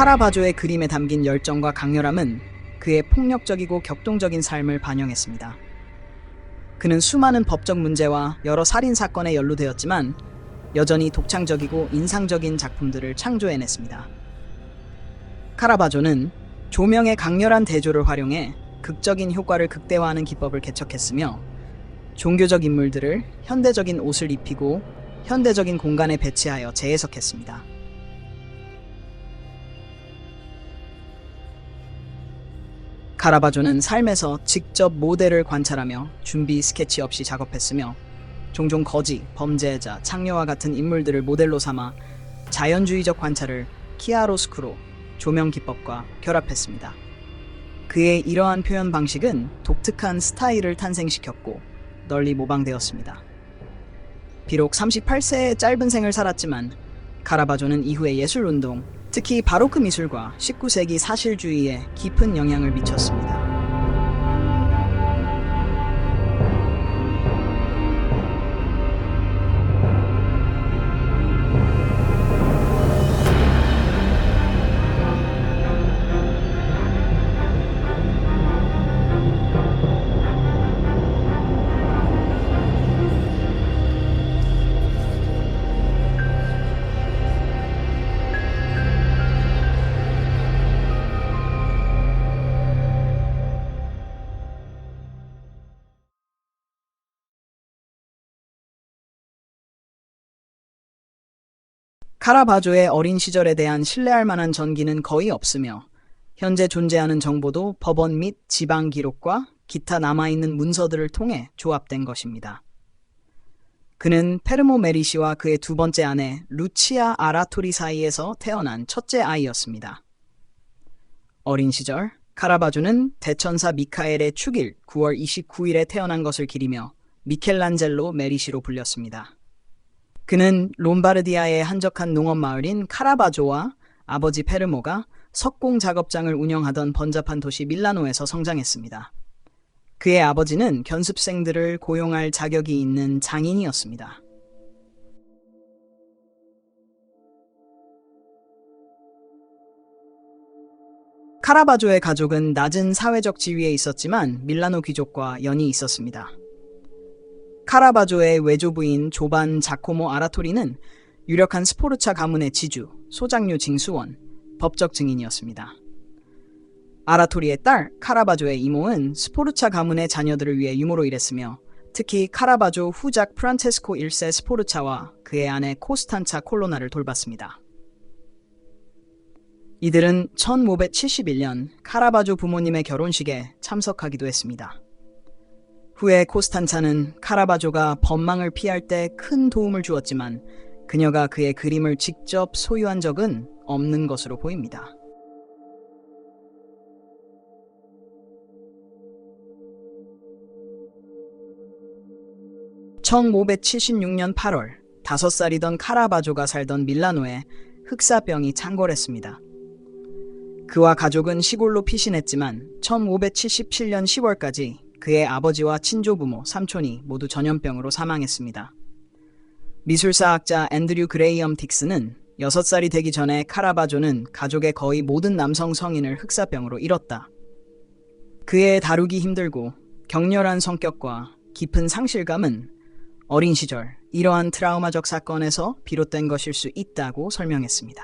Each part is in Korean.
카라바조의 그림에 담긴 열정과 강렬함은 그의 폭력적이고 격동적인 삶을 반영했습니다. 그는 수많은 법적 문제와 여러 살인 사건에 연루되었지만 여전히 독창적이고 인상적인 작품들을 창조해냈습니다. 카라바조는 조명의 강렬한 대조를 활용해 극적인 효과를 극대화하는 기법을 개척했으며, 종교적 인물들을 현대적인 옷을 입히고 현대적인 공간에 배치하여 재해석했습니다. 카라바조는 삶에서 직접 모델을 관찰하며 준비 스케치 없이 작업했으며, 종종 거지, 범죄자, 창녀와 같은 인물들을 모델로 삼아 자연주의적 관찰을 키아로스쿠로 조명 기법과 결합했습니다. 그의 이러한 표현 방식은 독특한 스타일을 탄생시켰고 널리 모방되었습니다. 비록 38세의 짧은 생을 살았지만 카라바조는 이후의 예술운동, 특히 바로크 미술과 19세기 사실주의에 깊은 영향을 미쳤습니다. 카라바조의 어린 시절에 대한 신뢰할 만한 전기는 거의 없으며, 현재 존재하는 정보도 법원 및 지방 기록과 기타 남아있는 문서들을 통해 조합된 것입니다. 그는 페르모 메리시와 그의 두 번째 아내 루치아 아라토리 사이에서 태어난 첫째 아이였습니다. 어린 시절 카라바조는 대천사 미카엘의 축일 9월 29일에 태어난 것을 기리며 미켈란젤로 메리시로 불렸습니다. 그는 롬바르디아의 한적한 농업 마을인 카라바조와 아버지 페르모가 석공 작업장을 운영하던 번잡한 도시 밀라노에서 성장했습니다. 그의 아버지는 견습생들을 고용할 자격이 있는 장인이었습니다. 카라바조의 가족은 낮은 사회적 지위에 있었지만 밀라노 귀족과 연이 있었습니다. 카라바조의 외조부인 조반 자코모 아라토리는 유력한 스포르차 가문의 지주, 소장류 징수원, 법적 증인이었습니다. 아라토리의 딸 카라바조의 이모는 스포르차 가문의 자녀들을 위해 유모로 일했으며, 특히 카라바조 후작 프란체스코 1세 스포르차와 그의 아내 코스탄차 콜로나를 돌봤습니다. 이들은 1571년 카라바조 부모님의 결혼식에 참석하기도 했습니다. 후에 코스탄차는 카라바조가 법망을 피할 때 큰 도움을 주었지만 그녀가 그의 그림을 직접 소유한 적은 없는 것으로 보입니다. (1576년 8월) 5살이던 카라바조가 살던 밀라노에 흑사병이 창궐했습니다. 그와 가족은 시골로 피신했지만 1577년 10월까지 그의 아버지와 친조부모, 삼촌이 모두 전염병으로 사망했습니다. 미술사학자 앤드류 그레이엄 딕스는 6살이 되기 전에 카라바조는 가족의 거의 모든 남성 성인을 흑사병으로 잃었다. 그의 다루기 힘들고 격렬한 성격과 깊은 상실감은 어린 시절 이러한 트라우마적 사건에서 비롯된 것일 수 있다고 설명했습니다.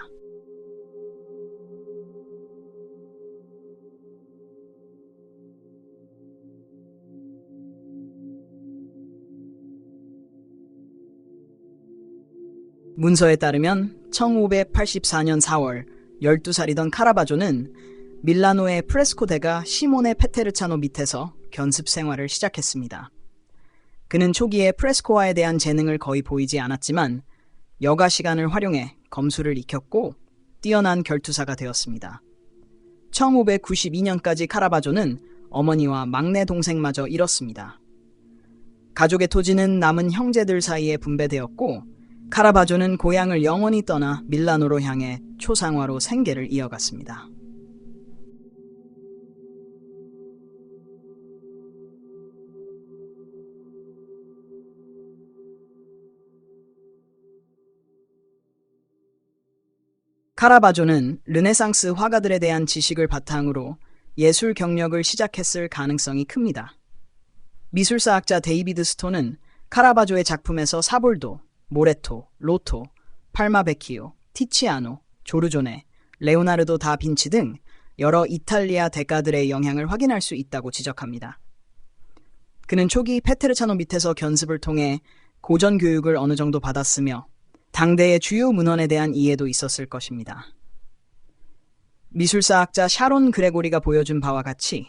문서에 따르면 1584년 4월 12살이던 카라바조는 밀라노의 프레스코 대가 시모네 페테르차노 밑에서 견습 생활을 시작했습니다. 그는 초기에 프레스코화에 대한 재능을 거의 보이지 않았지만 여가 시간을 활용해 검술을 익혔고 뛰어난 결투사가 되었습니다. 1592년까지 카라바조는 어머니와 막내 동생마저 잃었습니다. 가족의 토지는 남은 형제들 사이에 분배되었고, 카라바조는 고향을 영원히 떠나 밀라노로 향해 초상화로 생계를 이어갔습니다. 카라바조는 르네상스 화가들에 대한 지식을 바탕으로 예술 경력을 시작했을 가능성이 큽니다. 미술사학자 데이비드 스톤은 카라바조의 작품에서 사볼도, 모레토, 로토, 팔마베키오, 티치아노, 조르조네, 레오나르도 다 빈치 등 여러 이탈리아 대가들의 영향을 확인할 수 있다고 지적합니다. 그는 초기 페테르차노 밑에서 견습을 통해 고전 교육을 어느 정도 받았으며 당대의 주요 문헌에 대한 이해도 있었을 것입니다. 미술사학자 샤론 그레고리가 보여준 바와 같이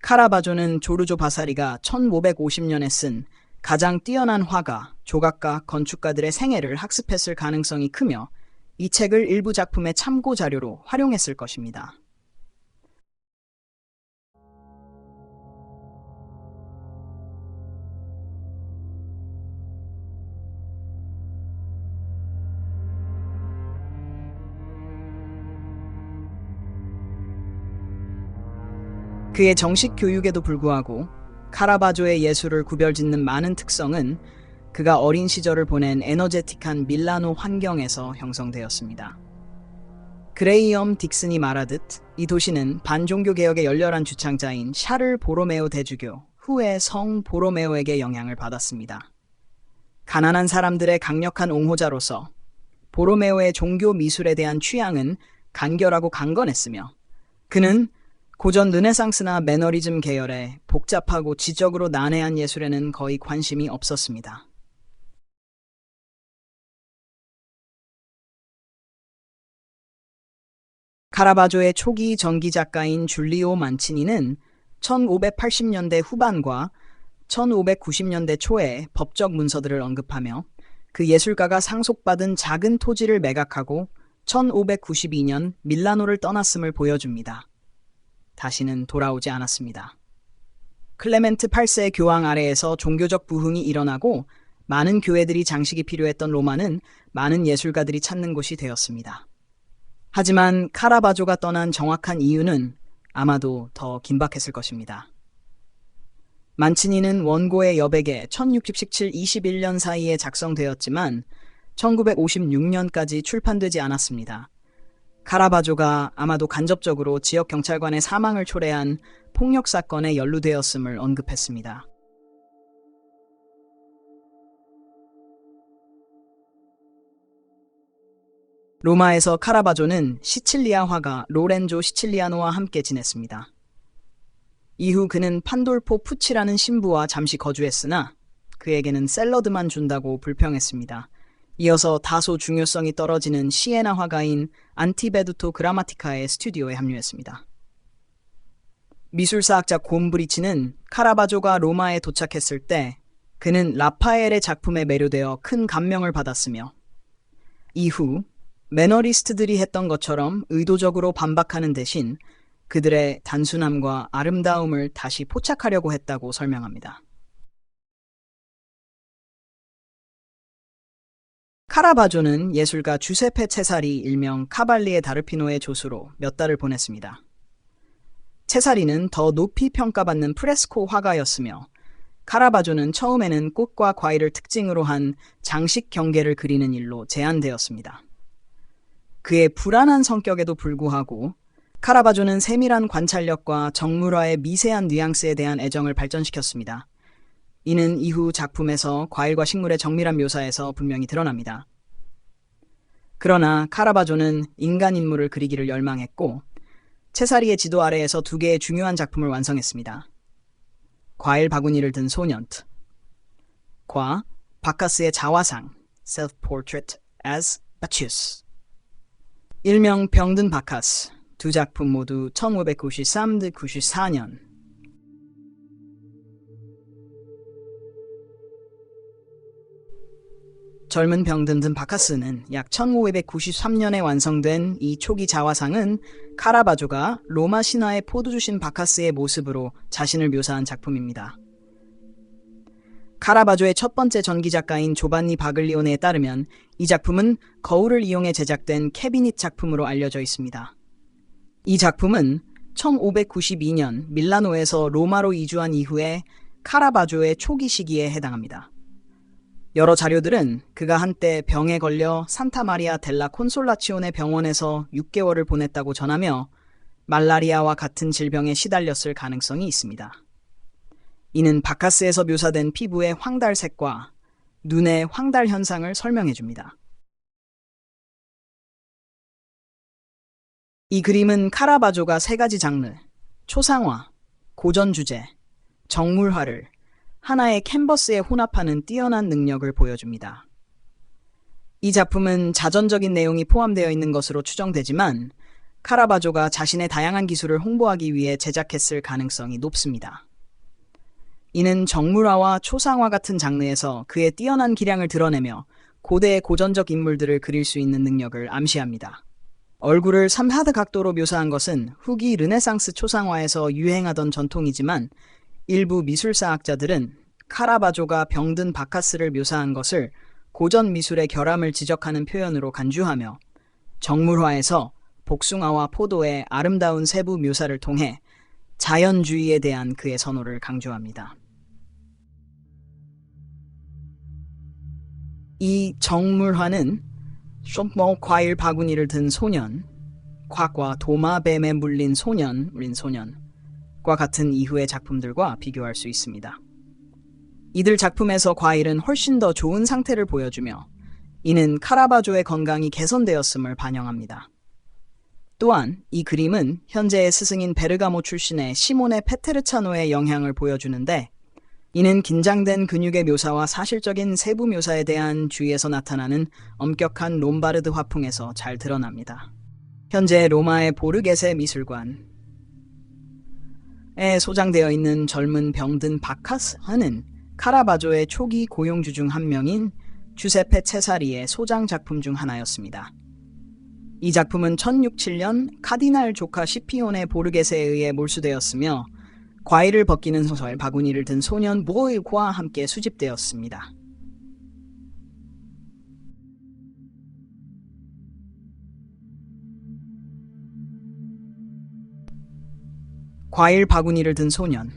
카라바조는 조르조 바사리가 1550년에 쓴 가장 뛰어난 화가, 조각가, 건축가들의 생애를 학습했을 가능성이 크며 이 책을 일부 작품의 참고 자료로 활용했을 것입니다. 그의 정식 교육에도 불구하고 카라바조의 예술을 구별짓는 많은 특성은 그가 어린 시절을 보낸 에너제틱한 밀라노 환경에서 형성되었습니다. 그레이엄 딕슨이 말하듯 이 도시는 반종교 개혁의 열렬한 주창자인 샤를 보로메오 대주교, 후에 성 보로메오에게 영향을 받았습니다. 가난한 사람들의 강력한 옹호자로서 보로메오의 종교 미술에 대한 취향은 간결하고 강건했으며 그는 고전 르네상스나 매너리즘 계열의 복잡하고 지적으로 난해한 예술에는 거의 관심이 없었습니다. 카라바조의 초기 전기 작가인 줄리오 만치니는 1580년대 후반과 1590년대 초에 법적 문서들을 언급하며 그 예술가가 상속받은 작은 토지를 매각하고 1592년 밀라노를 떠났음을 보여줍니다. 다시는 돌아오지 않았습니다. 클레멘트 8세 교황 아래에서 종교적 부흥이 일어나고 많은 교회들이 장식이 필요했던 로마는 많은 예술가들이 찾는 곳이 되었습니다. 하지만 카라바조가 떠난 정확한 이유는 아마도 더 긴박했을 것입니다. 만치니는 원고의 여백에 1617, 21년 사이에 작성되었지만 1956년까지 출판되지 않았습니다. 카라바조가 아마도 간접적으로 지역 경찰관의 사망을 초래한 폭력 사건에 연루되었음을 언급했습니다. 로마에서 카라바조는 시칠리아 화가 로렌조 시칠리아노와 함께 지냈습니다. 이후 그는 판돌포 푸치라는 신부와 잠시 거주했으나 그에게는 샐러드만 준다고 불평했습니다. 이어서 다소 중요성이 떨어지는 시에나 화가인 안티베두토 그라마티카의 스튜디오에 합류했습니다. 미술사학자 곰브리치는 카라바조가 로마에 도착했을 때 그는 라파엘의 작품에 매료되어 큰 감명을 받았으며 이후 매너리스트들이 했던 것처럼 의도적으로 반박하는 대신 그들의 단순함과 아름다움을 다시 포착하려고 했다고 설명합니다. 카라바조는 예술가 주세페 체사리 일명 카발리에 다르피노의 조수로 몇 달을 보냈습니다. 체사리는 더 높이 평가받는 프레스코 화가였으며 카라바조는 처음에는 꽃과 과일을 특징으로 한 장식 경계를 그리는 일로 제한되었습니다. 그의 불안한 성격에도 불구하고 카라바조는 세밀한 관찰력과 정물화의 미세한 뉘앙스에 대한 애정을 발전시켰습니다. 이는 이후 작품에서 과일과 식물의 정밀한 묘사에서 분명히 드러납니다. 그러나 카라바조는 인간 인물을 그리기를 열망했고 체사리의 지도 아래에서 두 개의 중요한 작품을 완성했습니다. 과일 바구니를 든 소년과 바카스의 자화상 Self-Portrait as Bacchus 일명 병든 바카스 두 작품 모두 1593-94년 젊은 병든 든 바카스는 약 1593년에 완성된 이 초기 자화상은 카라바조가 로마 신화의 포도주신 바카스의 모습으로 자신을 묘사한 작품입니다. 카라바조의 첫 번째 전기 작가인 조반니 바글리오네에 따르면 이 작품은 거울을 이용해 제작된 캐비닛 작품으로 알려져 있습니다. 이 작품은 1592년 밀라노에서 로마로 이주한 이후에 카라바조의 초기 시기에 해당합니다. 여러 자료들은 그가 한때 병에 걸려 산타 마리아 델라 콘솔라치오네 병원에서 6개월을 보냈다고 전하며 말라리아와 같은 질병에 시달렸을 가능성이 있습니다. 이는 바카스에서 묘사된 피부의 황달색과 눈의 황달 현상을 설명해 줍니다. 이 그림은 카라바조가 세 가지 장르, 초상화, 고전 주제, 정물화를 하나의 캔버스에 혼합하는 뛰어난 능력을 보여줍니다. 이 작품은 자전적인 내용이 포함되어 있는 것으로 추정되지만 카라바조가 자신의 다양한 기술을 홍보하기 위해 제작했을 가능성이 높습니다. 이는 정물화와 초상화 같은 장르에서 그의 뛰어난 기량을 드러내며 고대의 고전적 인물들을 그릴 수 있는 능력을 암시합니다. 얼굴을 3하드 각도로 묘사한 것은 후기 르네상스 초상화에서 유행하던 전통이지만 일부 미술사학자들은 카라바조가 병든 바카스를 묘사한 것을 고전 미술의 결함을 지적하는 표현으로 간주하며 정물화에서 복숭아와 포도의 아름다운 세부 묘사를 통해 자연주의에 대한 그의 선호를 강조합니다. 이 정물화는 쇼모 과일 바구니를 든 소년, 콱과 도마뱀에 물린 소년과 같은 이후의 작품들과 비교할 수 있습니다. 이들 작품에서 과일은 훨씬 더 좋은 상태를 보여주며 이는 카라바조의 건강이 개선되었음을 반영합니다. 또한 이 그림은 현재의 스승인 베르가모 출신의 시모네 페테르차노의 영향을 보여주는데 이는 긴장된 근육의 묘사와 사실적인 세부 묘사에 대한 주의에서 나타나는 엄격한 롬바르드 화풍에서 잘 드러납니다. 현재 로마의 보르게세 미술관에 소장되어 있는 젊은 병든 바카스는 카라바조의 초기 고용주 중 한 명인 주세페 체사리의 소장 작품 중 하나였습니다. 이 작품은 1607년 카디날 조카 시피온의 보르게세에 의해 몰수되었으며 과일을 벗기는 소설 바구니를 든 소년 보일과 함께 수집되었습니다. 과일 바구니를 든 소년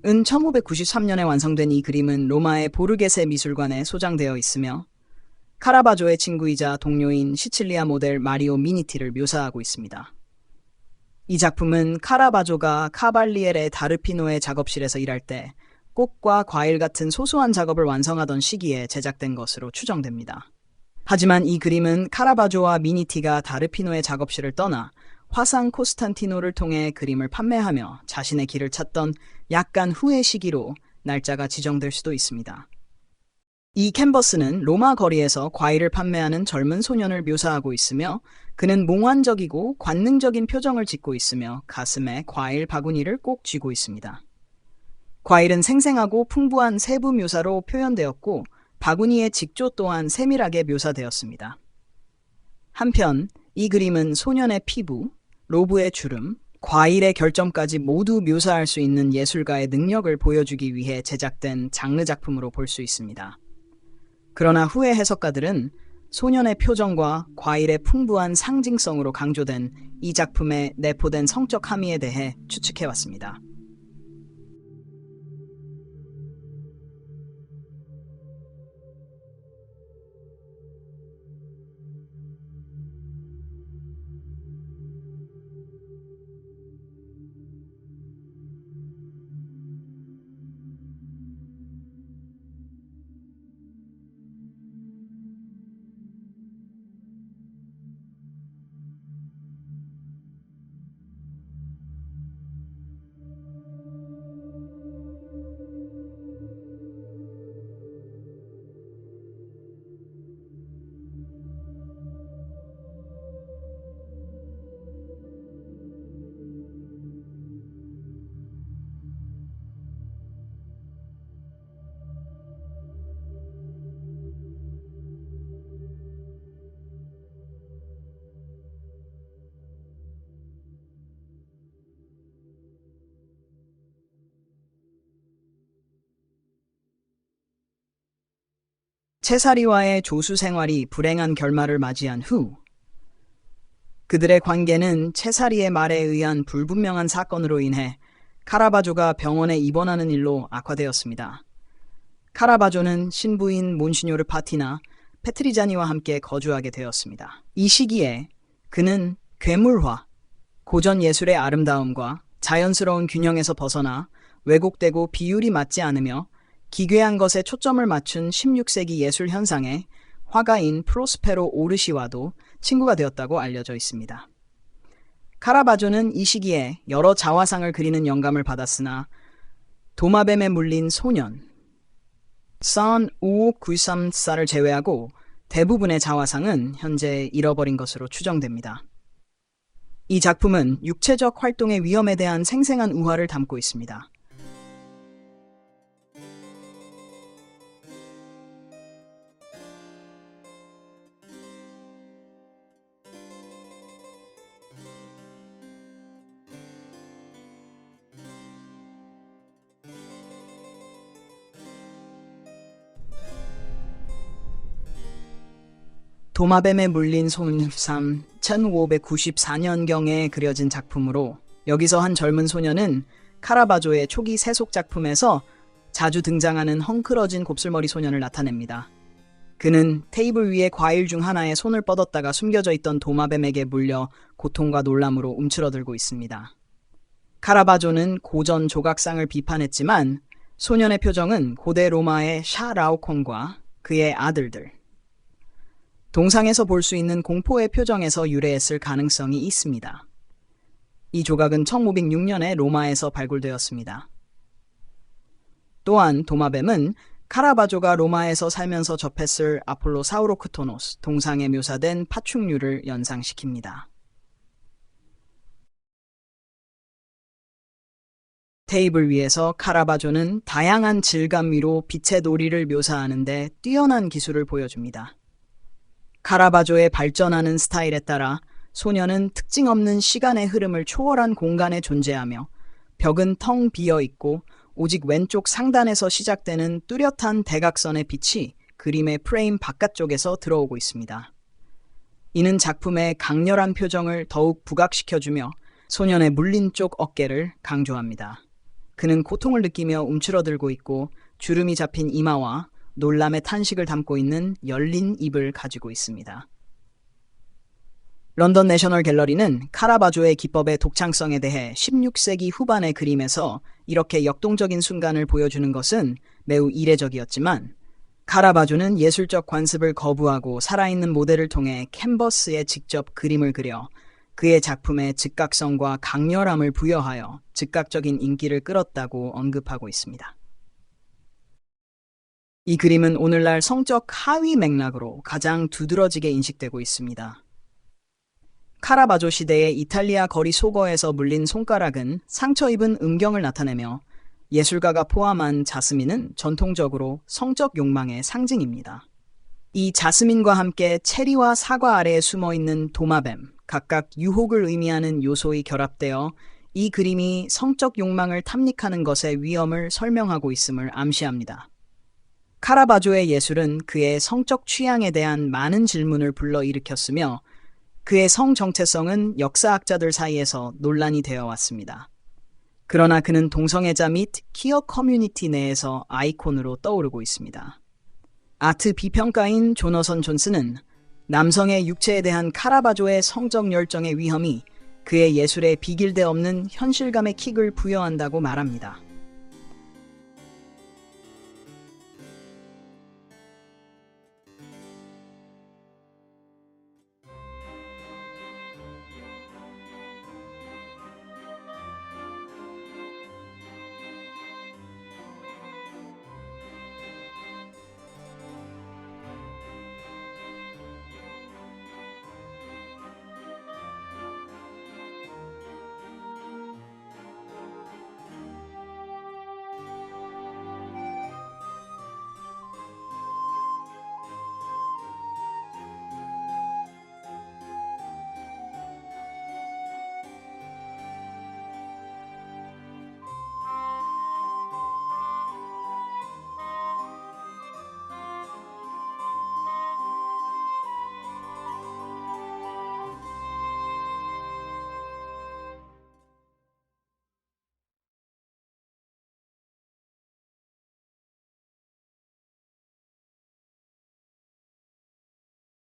은 1593년에 완성된 이 그림은 로마의 보르게세 미술관에 소장되어 있으며 카라바조의 친구이자 동료인 시칠리아 모델 마리오 미니티를 묘사하고 있습니다. 이 작품은 카라바조가 카발리에레 다르피노의 작업실에서 일할 때 꽃과 과일 같은 소소한 작업을 완성하던 시기에 제작된 것으로 추정됩니다. 하지만 이 그림은 카라바조와 미니티가 다르피노의 작업실을 떠나 화상 코스탄티노를 통해 그림을 판매하며 자신의 길을 찾던 약간 후의 시기로 날짜가 지정될 수도 있습니다. 이 캔버스는 로마 거리에서 과일을 판매하는 젊은 소년을 묘사하고 있으며 그는 몽환적이고 관능적인 표정을 짓고 있으며 가슴에 과일 바구니를 꼭 쥐고 있습니다. 과일은 생생하고 풍부한 세부 묘사로 표현되었고 바구니의 직조 또한 세밀하게 묘사되었습니다. 한편 이 그림은 소년의 피부, 로브의 주름, 과일의 결점까지 모두 묘사할 수 있는 예술가의 능력을 보여주기 위해 제작된 장르 작품으로 볼 수 있습니다. 그러나 후의 해석가들은 소년의 표정과 과일의 풍부한 상징성으로 강조된 이 작품에 내포된 성적 함의에 대해 추측해왔습니다. 체사리와의 조수 생활이 불행한 결말을 맞이한 후 그들의 관계는 체사리의 말에 의한 불분명한 사건으로 인해 카라바조가 병원에 입원하는 일로 악화되었습니다. 카라바조는 신부인 몬시뇨르 파티나 페트리자니와 함께 거주하게 되었습니다. 이 시기에 그는 괴물화, 고전 예술의 아름다움과 자연스러운 균형에서 벗어나 왜곡되고 비율이 맞지 않으며 기괴한 것에 초점을 맞춘 16세기 예술 현상의 화가인 프로스페로 오르시와도 친구가 되었다고 알려져 있습니다. 카라바조는 이 시기에 여러 자화상을 그리는 영감을 받았으나 도마뱀에 물린 소년, 산 우오구삼사를 제외하고 대부분의 자화상은 현재 잃어버린 것으로 추정됩니다. 이 작품은 육체적 활동의 위험에 대한 생생한 우화를 담고 있습니다. 도마뱀에 물린 소년 1594년경에 그려진 작품으로 여기서 한 젊은 소년은 카라바조의 초기 세속 작품에서 자주 등장하는 헝클어진 곱슬머리 소년을 나타냅니다. 그는 테이블 위에 과일 중 하나에 손을 뻗었다가 숨겨져 있던 도마뱀에게 물려 고통과 놀람으로 움츠러들고 있습니다. 카라바조는 고전 조각상을 비판했지만 소년의 표정은 고대 로마의 샤 라오콘과 그의 아들들, 동상에서 볼 수 있는 공포의 표정에서 유래했을 가능성이 있습니다. 이 조각은 1506년에 로마에서 발굴되었습니다. 또한 도마뱀은 카라바조가 로마에서 살면서 접했을 아폴로 사우로크토노스 동상에 묘사된 파충류를 연상시킵니다. 테이블 위에서 카라바조는 다양한 질감 위로 빛의 놀이를 묘사하는데 뛰어난 기술을 보여줍니다. 카라바조의 발전하는 스타일에 따라 소녀는 특징 없는 시간의 흐름을 초월한 공간에 존재하며 벽은 텅 비어 있고 오직 왼쪽 상단에서 시작되는 뚜렷한 대각선의 빛이 그림의 프레임 바깥쪽에서 들어오고 있습니다. 이는 작품의 강렬한 표정을 더욱 부각시켜주며 소년의 물린 쪽 어깨를 강조합니다. 그는 고통을 느끼며 움츠러들고 있고 주름이 잡힌 이마와 놀람의 탄식을 담고 있는 열린 입을 가지고 있습니다. 런던 내셔널 갤러리는 카라바조의 기법의 독창성에 대해 16세기 후반의 그림에서 이렇게 역동적인 순간을 보여주는 것은 매우 이례적이었지만 카라바조는 예술적 관습을 거부하고 살아있는 모델을 통해 캔버스에 직접 그림을 그려 그의 작품에 즉각성과 강렬함을 부여하여 즉각적인 인기를 끌었다고 언급하고 있습니다. 이 그림은 오늘날 성적 하위 맥락으로 가장 두드러지게 인식되고 있습니다. 카라바조 시대의 이탈리아 거리 소거에서 물린 손가락은 상처 입은 음경을 나타내며 예술가가 포함한 자스민은 전통적으로 성적 욕망의 상징입니다. 이 자스민과 함께 체리와 사과 아래에 숨어있는 도마뱀, 각각 유혹을 의미하는 요소의 결합되어 이 그림이 성적 욕망을 탐닉하는 것의 위험을 설명하고 있음을 암시합니다. 카라바조의 예술은 그의 성적 취향에 대한 많은 질문을 불러일으켰으며 그의 성 정체성은 역사학자들 사이에서 논란이 되어 왔습니다. 그러나 그는 동성애자 및 퀴어 커뮤니티 내에서 아이콘으로 떠오르고 있습니다. 아트 비평가인 조너선 존스는 남성의 육체에 대한 카라바조의 성적 열정의 위험이 그의 예술에 비길데 없는 현실감의 킥을 부여한다고 말합니다.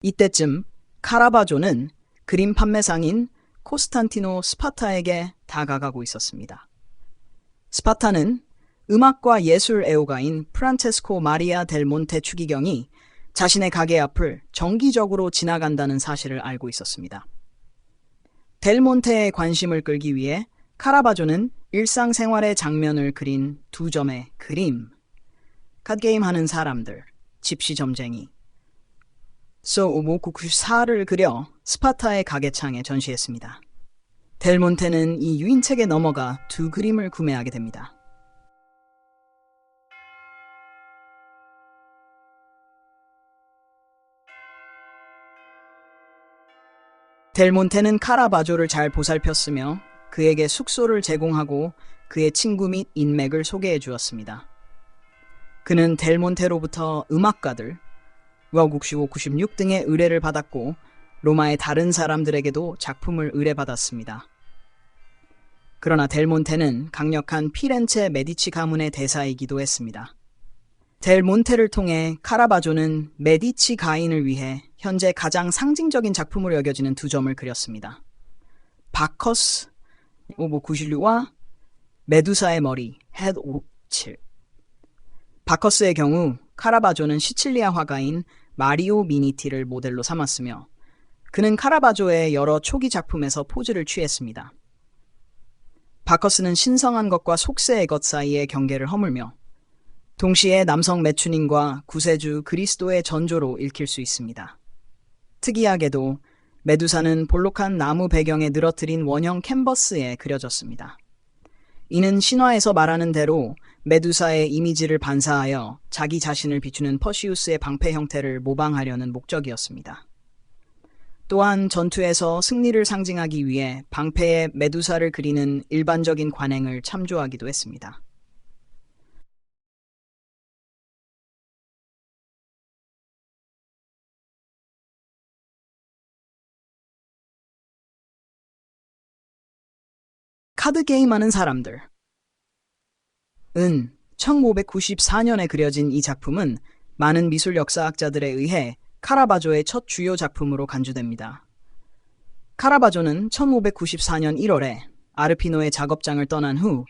이때쯤 카라바조는 그림 판매상인 코스탄티노 스파타에게 다가가고 있었습니다. 스파타는 음악과 예술 애호가인 프란체스코 마리아 델 몬테 추기경이 자신의 가게 앞을 정기적으로 지나간다는 사실을 알고 있었습니다. 델 몬테의 관심을 끌기 위해 카라바조는 일상생활의 장면을 그린 두 점의 그림, 카드게임 하는 사람들, 집시 점쟁이, 소우모쿠쿠사를 그려 스파타의 가게창에 전시했습니다. 델 몬테는 이 유인책에 넘어가 두 그림을 구매하게 됩니다. 델 몬테는 카라바조를 잘 보살폈으며 그에게 숙소를 제공하고 그의 친구 및 인맥을 소개해 주었습니다. 그는 델 몬테로부터 음악가들, 우아국시오 96 등의 의뢰를 받았고 로마의 다른 사람들에게도 작품을 의뢰받았습니다. 그러나 델 몬테는 강력한 피렌체 메디치 가문의 대사이기도 했습니다. 델 몬테를 통해 카라바조는 메디치 가인을 위해 현재 가장 상징적인 작품으로 여겨지는 두 점을 그렸습니다. 바커스 9596와 메두사의 머리 헤드 57. 바커스의 경우 카라바조는 시칠리아 화가인 마리오 미니티를 모델로 삼았으며 그는 카라바조의 여러 초기 작품에서 포즈를 취했습니다. 바커스는 신성한 것과 속세의 것 사이의 경계를 허물며 동시에 남성 매춘인과 구세주 그리스도의 전조로 읽힐 수 있습니다. 특이하게도 메두사는 볼록한 나무 배경에 늘어뜨린 원형 캔버스에 그려졌습니다. 이는 신화에서 말하는 대로 메두사의 이미지를 반사하여 자기 자신을 비추는 퍼시우스의 방패 형태를 모방하려는 목적이었습니다. 또한 전투에서 승리를 상징하기 위해 방패에 메두사를 그리는 일반적인 관행을 참조하기도 했습니다. 카드게임하는 사람들. 1594년에 그려진 이 작품은 많은 미술 역사학자들에 의해 카라바조의 첫 주요 작품으로 간주됩니다. 카라바조는 1594년 1월에 아르피노의 작업장을 떠난 후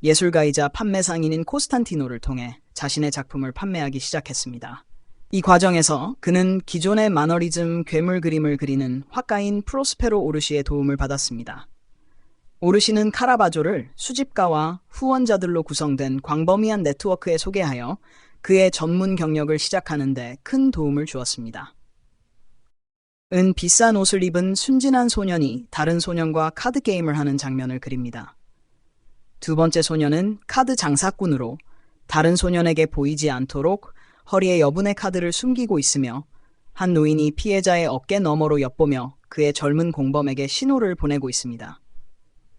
예술가이자 판매상인인 코스탄티노를 통해 자신의 작품을 판매하기 시작했습니다. 이 과정에서 그는 기존의 마너리즘 괴물 그림을 그리는 화가인 프로스페로 오르시의 도움을 받았습니다. 오르시는 카라바조를 수집가와 후원자들로 구성된 광범위한 네트워크에 소개하여 그의 전문 경력을 시작하는 데 큰 도움을 주었습니다. 비싼 옷을 입은 순진한 소년이 다른 소년과 카드 게임을 하는 장면을 그립니다. 두 번째 소년은 카드 장사꾼으로 다른 소년에게 보이지 않도록 허리에 여분의 카드를 숨기고 있으며 한 노인이 피해자의 어깨 너머로 엿보며 그의 젊은 공범에게 신호를 보내고 있습니다.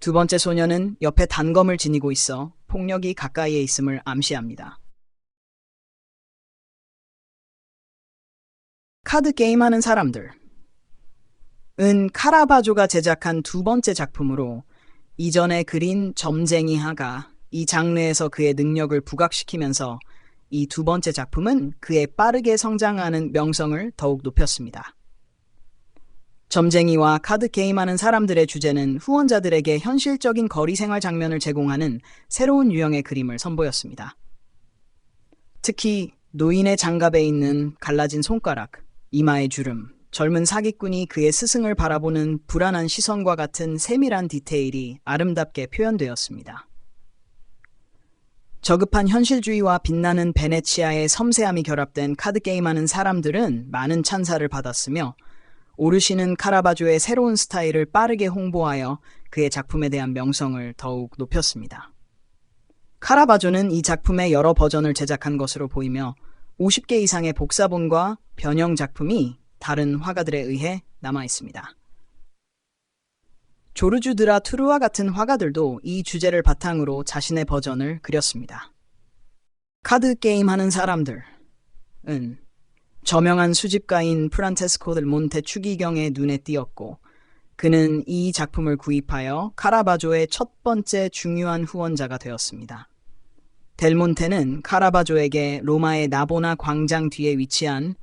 두 번째 소년은 옆에 단검을 지니고 있어 폭력이 가까이에 있음을 암시합니다. 카드 게임하는 사람들. 카라바조가 제작한 두 번째 작품으로 이전에 그린 점쟁이 하가 이 장르에서 그의 능력을 부각시키면서 이 두 번째 작품은 그의 빠르게 성장하는 명성을 더욱 높였습니다. 점쟁이와 카드 게임하는 사람들의 주제는 후원자들에게 현실적인 거리 생활 장면을 제공하는 새로운 유형의 그림을 선보였습니다. 특히 노인의 장갑에 있는 갈라진 손가락, 이마의 주름, 젊은 사기꾼이 그의 스승을 바라보는 불안한 시선과 같은 세밀한 디테일이 아름답게 표현되었습니다. 저급한 현실주의와 빛나는 베네치아의 섬세함이 결합된 카드 게임하는 사람들은 많은 찬사를 받았으며 오르시는 카라바조의 새로운 스타일을 빠르게 홍보하여 그의 작품에 대한 명성을 더욱 높였습니다. 카라바조는 이 작품의 여러 버전을 제작한 것으로 보이며 50개 이상의 복사본과 변형 작품이 다른 화가들에 의해 남아 있습니다. 조르주 드라 투르와 같은 화가들도 이 주제를 바탕으로 자신의 버전을 그렸습니다. 카드 게임하는 사람들은 저명한 수집가인 프란체스코 델 몬테 추기경의 눈에 띄었고 그는 이 작품을 구입하여 카라바조의 첫 번째 중요한 후원자가 되었습니다. 델 몬테는 카라바조에게 로마의 나보나 광장 뒤에 위치한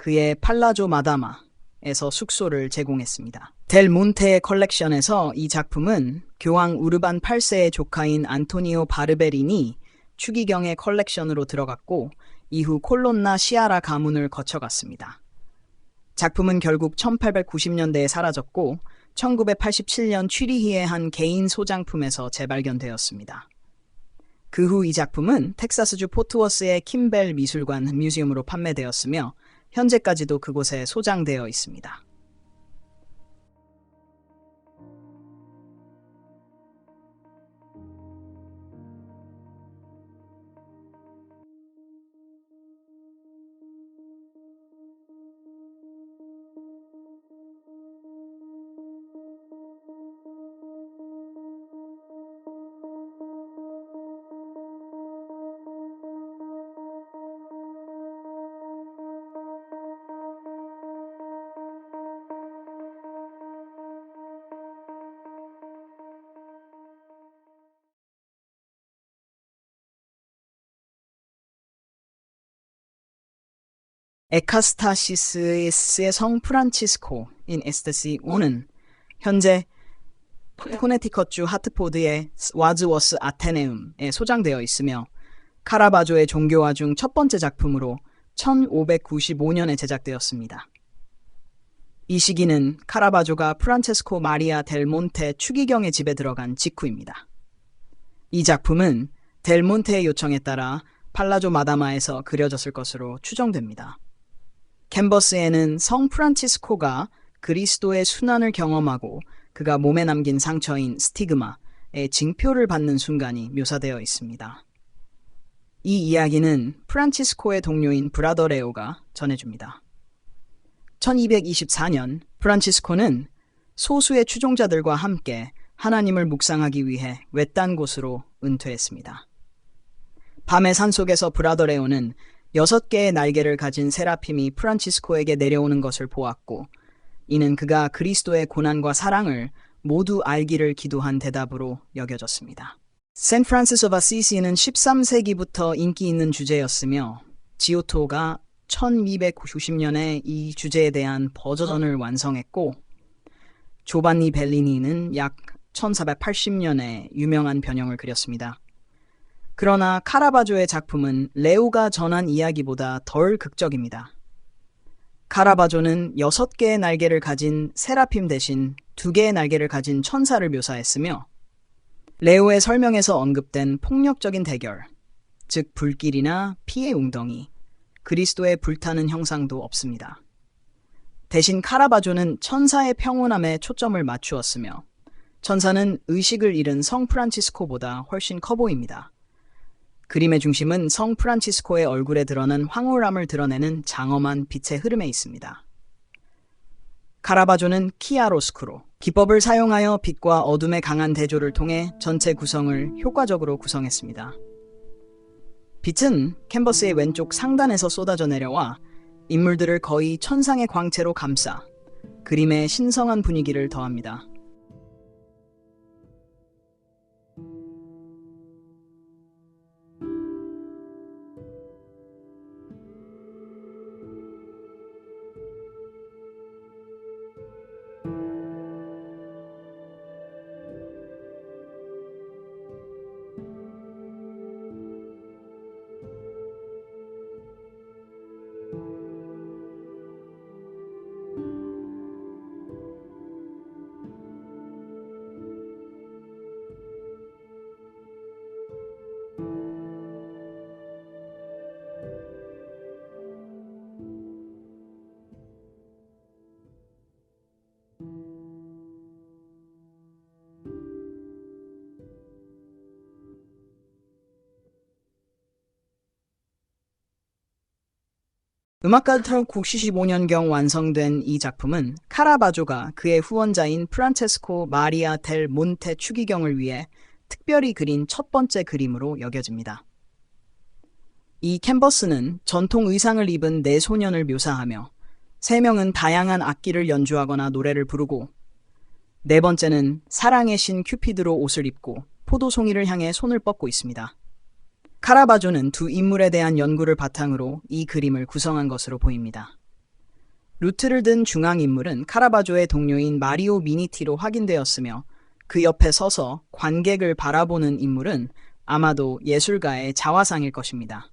그의 팔라조 마다마에서 숙소를 제공했습니다. 델 몬테의 컬렉션에서 이 작품은 교황 우르반 8세의 조카인 안토니오 바르베린이 추기경의 컬렉션으로 들어갔고 이후 콜론나 시아라 가문을 거쳐갔습니다. 작품은 결국 1890년대에 사라졌고 1987년 취리히의 한 개인 소장품에서 재발견되었습니다. 그 후 이 작품은 텍사스주 포트워스의 킴벨 미술관 뮤지엄으로 판매되었으며 현재까지도 그곳에 소장되어 있습니다. 에카스타시스의 성 프란치스코인 에스테시오는 현재 코네티컷주 하트포드의 와즈워스 아테네움에 소장되어 있으며 카라바조의 종교화 중 첫 번째 작품으로 1595년에 제작되었습니다. 이 시기는 카라바조가 프란체스코 마리아 델 몬테 추기경의 집에 들어간 직후입니다. 이 작품은 델 몬테의 요청에 따라 팔라조 마다마에서 그려졌을 것으로 추정됩니다. 캔버스에는 성 프란치스코가 그리스도의 순환을 경험하고 그가 몸에 남긴 상처인 스티그마의 징표를 받는 순간이 묘사되어 있습니다. 이 이야기는 프란치스코의 동료인 브라더 레오가 전해줍니다. 1224년 프란치스코는 소수의 추종자들과 함께 하나님을 묵상하기 위해 외딴 곳으로 은퇴했습니다. 밤의 산속에서 브라더 레오는 6개의 날개를 가진 세라핌이 프란치스코에게 내려오는 것을 보았고 이는 그가 그리스도의 고난과 사랑을 모두 알기를 기도한 대답으로 여겨졌습니다. 샌 프란시스 오브 아시시는 13세기부터 인기 있는 주제였으며 지오토가 1290년에 이 주제에 대한 버전을 완성했고 조반니 벨리니는 약 1480년에 유명한 변형을 그렸습니다. 그러나 카라바조의 작품은 레오가 전한 이야기보다 덜 극적입니다. 카라바조는 6개의 날개를 가진 세라핌 대신 2개의 날개를 가진 천사를 묘사했으며 레오의 설명에서 언급된 폭력적인 대결, 즉 불길이나 피의 웅덩이, 그리스도의 불타는 형상도 없습니다. 대신 카라바조는 천사의 평온함에 초점을 맞추었으며 천사는 의식을 잃은 성 프란치스코보다 훨씬 커 보입니다. 그림의 중심은 성 프란치스코의 얼굴에 드러난 황홀함을 드러내는 장엄한 빛의 흐름에 있습니다. 카라바조는 키아로스쿠로, 기법을 사용하여 빛과 어둠의 강한 대조를 통해 전체 구성을 효과적으로 구성했습니다. 빛은 캔버스의 왼쪽 상단에서 쏟아져 내려와 인물들을 거의 천상의 광채로 감싸 그림의 신성한 분위기를 더합니다. 음악가 1975년경 완성된 이 작품은 카라바조가 그의 후원자인 프란체스코 마리아 델 몬테 추기경을 위해 특별히 그린 첫 번째 그림으로 여겨집니다. 이 캔버스는 전통 의상을 입은 4소년을 묘사하며 3명은 다양한 악기를 연주하거나 노래를 부르고 4번째는 사랑의 신 큐피드로 옷을 입고 포도송이를 향해 손을 뻗고 있습니다. 카라바조는 두 인물에 대한 연구를 바탕으로 이 그림을 구성한 것으로 보입니다. 루트를 든 중앙인물은 카라바조의 동료인 마리오 미니티로 확인되었으며 그 옆에 서서 관객을 바라보는 인물은 아마도 예술가의 자화상일 것입니다.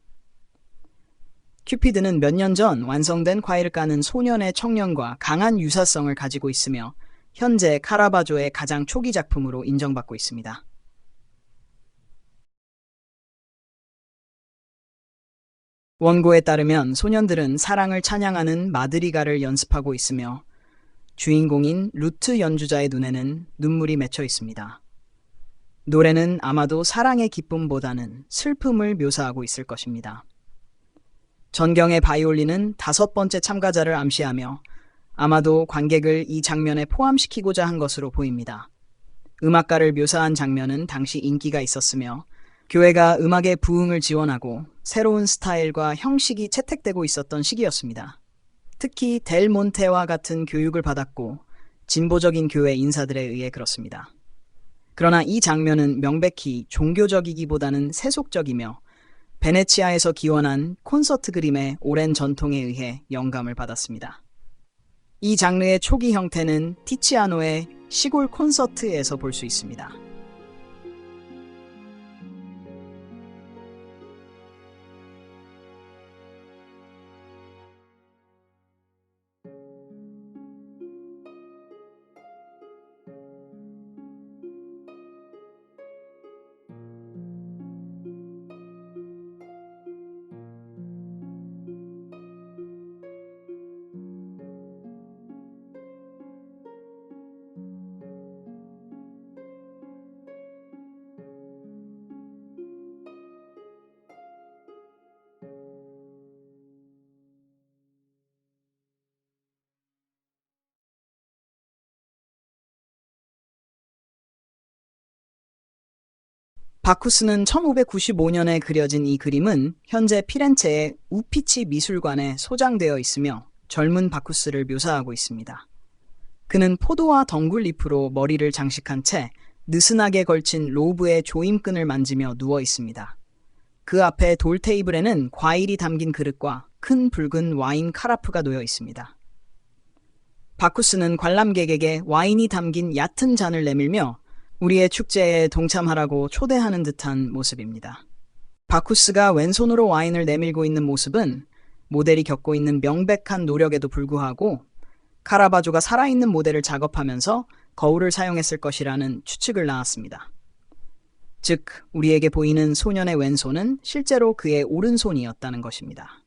큐피드는 몇 년 전 완성된 과일을 까는 소년의 청년과 강한 유사성을 가지고 있으며 현재 카라바조의 가장 초기 작품으로 인정받고 있습니다. 원고에 따르면 소년들은 사랑을 찬양하는 마드리가를 연습하고 있으며 주인공인 루트 연주자의 눈에는 눈물이 맺혀 있습니다. 노래는 아마도 사랑의 기쁨보다는 슬픔을 묘사하고 있을 것입니다. 전경의 바이올린은 5번째 참가자를 암시하며 아마도 관객을 이 장면에 포함시키고자 한 것으로 보입니다. 음악가를 묘사한 장면은 당시 인기가 있었으며 교회가 음악의 부흥을 지원하고 새로운 스타일과 형식이 채택되고 있었던 시기였습니다. 특히 델 몬테와 같은 교육을 받았고 진보적인 교회 인사들에 의해 그렇습니다. 그러나 이 장면은 명백히 종교적이기보다는 세속적이며 베네치아에서 기원한 콘서트 그림의 오랜 전통에 의해 영감을 받았습니다. 이 장르의 초기 형태는 티치아노의 시골 콘서트에서 볼 수 있습니다. 바쿠스는 1595년에 그려진 이 그림은 현재 피렌체의 우피치 미술관에 소장되어 있으며 젊은 바쿠스를 묘사하고 있습니다. 그는 포도와 덩굴잎으로 머리를 장식한 채 느슨하게 걸친 로브의 조임끈을 만지며 누워 있습니다. 그 앞에 돌 테이블에는 과일이 담긴 그릇과 큰 붉은 와인 카라프가 놓여 있습니다. 바쿠스는 관람객에게 와인이 담긴 얕은 잔을 내밀며 우리의 축제에 동참하라고 초대하는 듯한 모습입니다. 바쿠스가 왼손으로 와인을 내밀고 있는 모습은 모델이 겪고 있는 명백한 노력에도 불구하고 카라바조가 살아있는 모델을 작업하면서 거울을 사용했을 것이라는 추측을 낳았습니다. 즉, 우리에게 보이는 소년의 왼손은 실제로 그의 오른손이었다는 것입니다.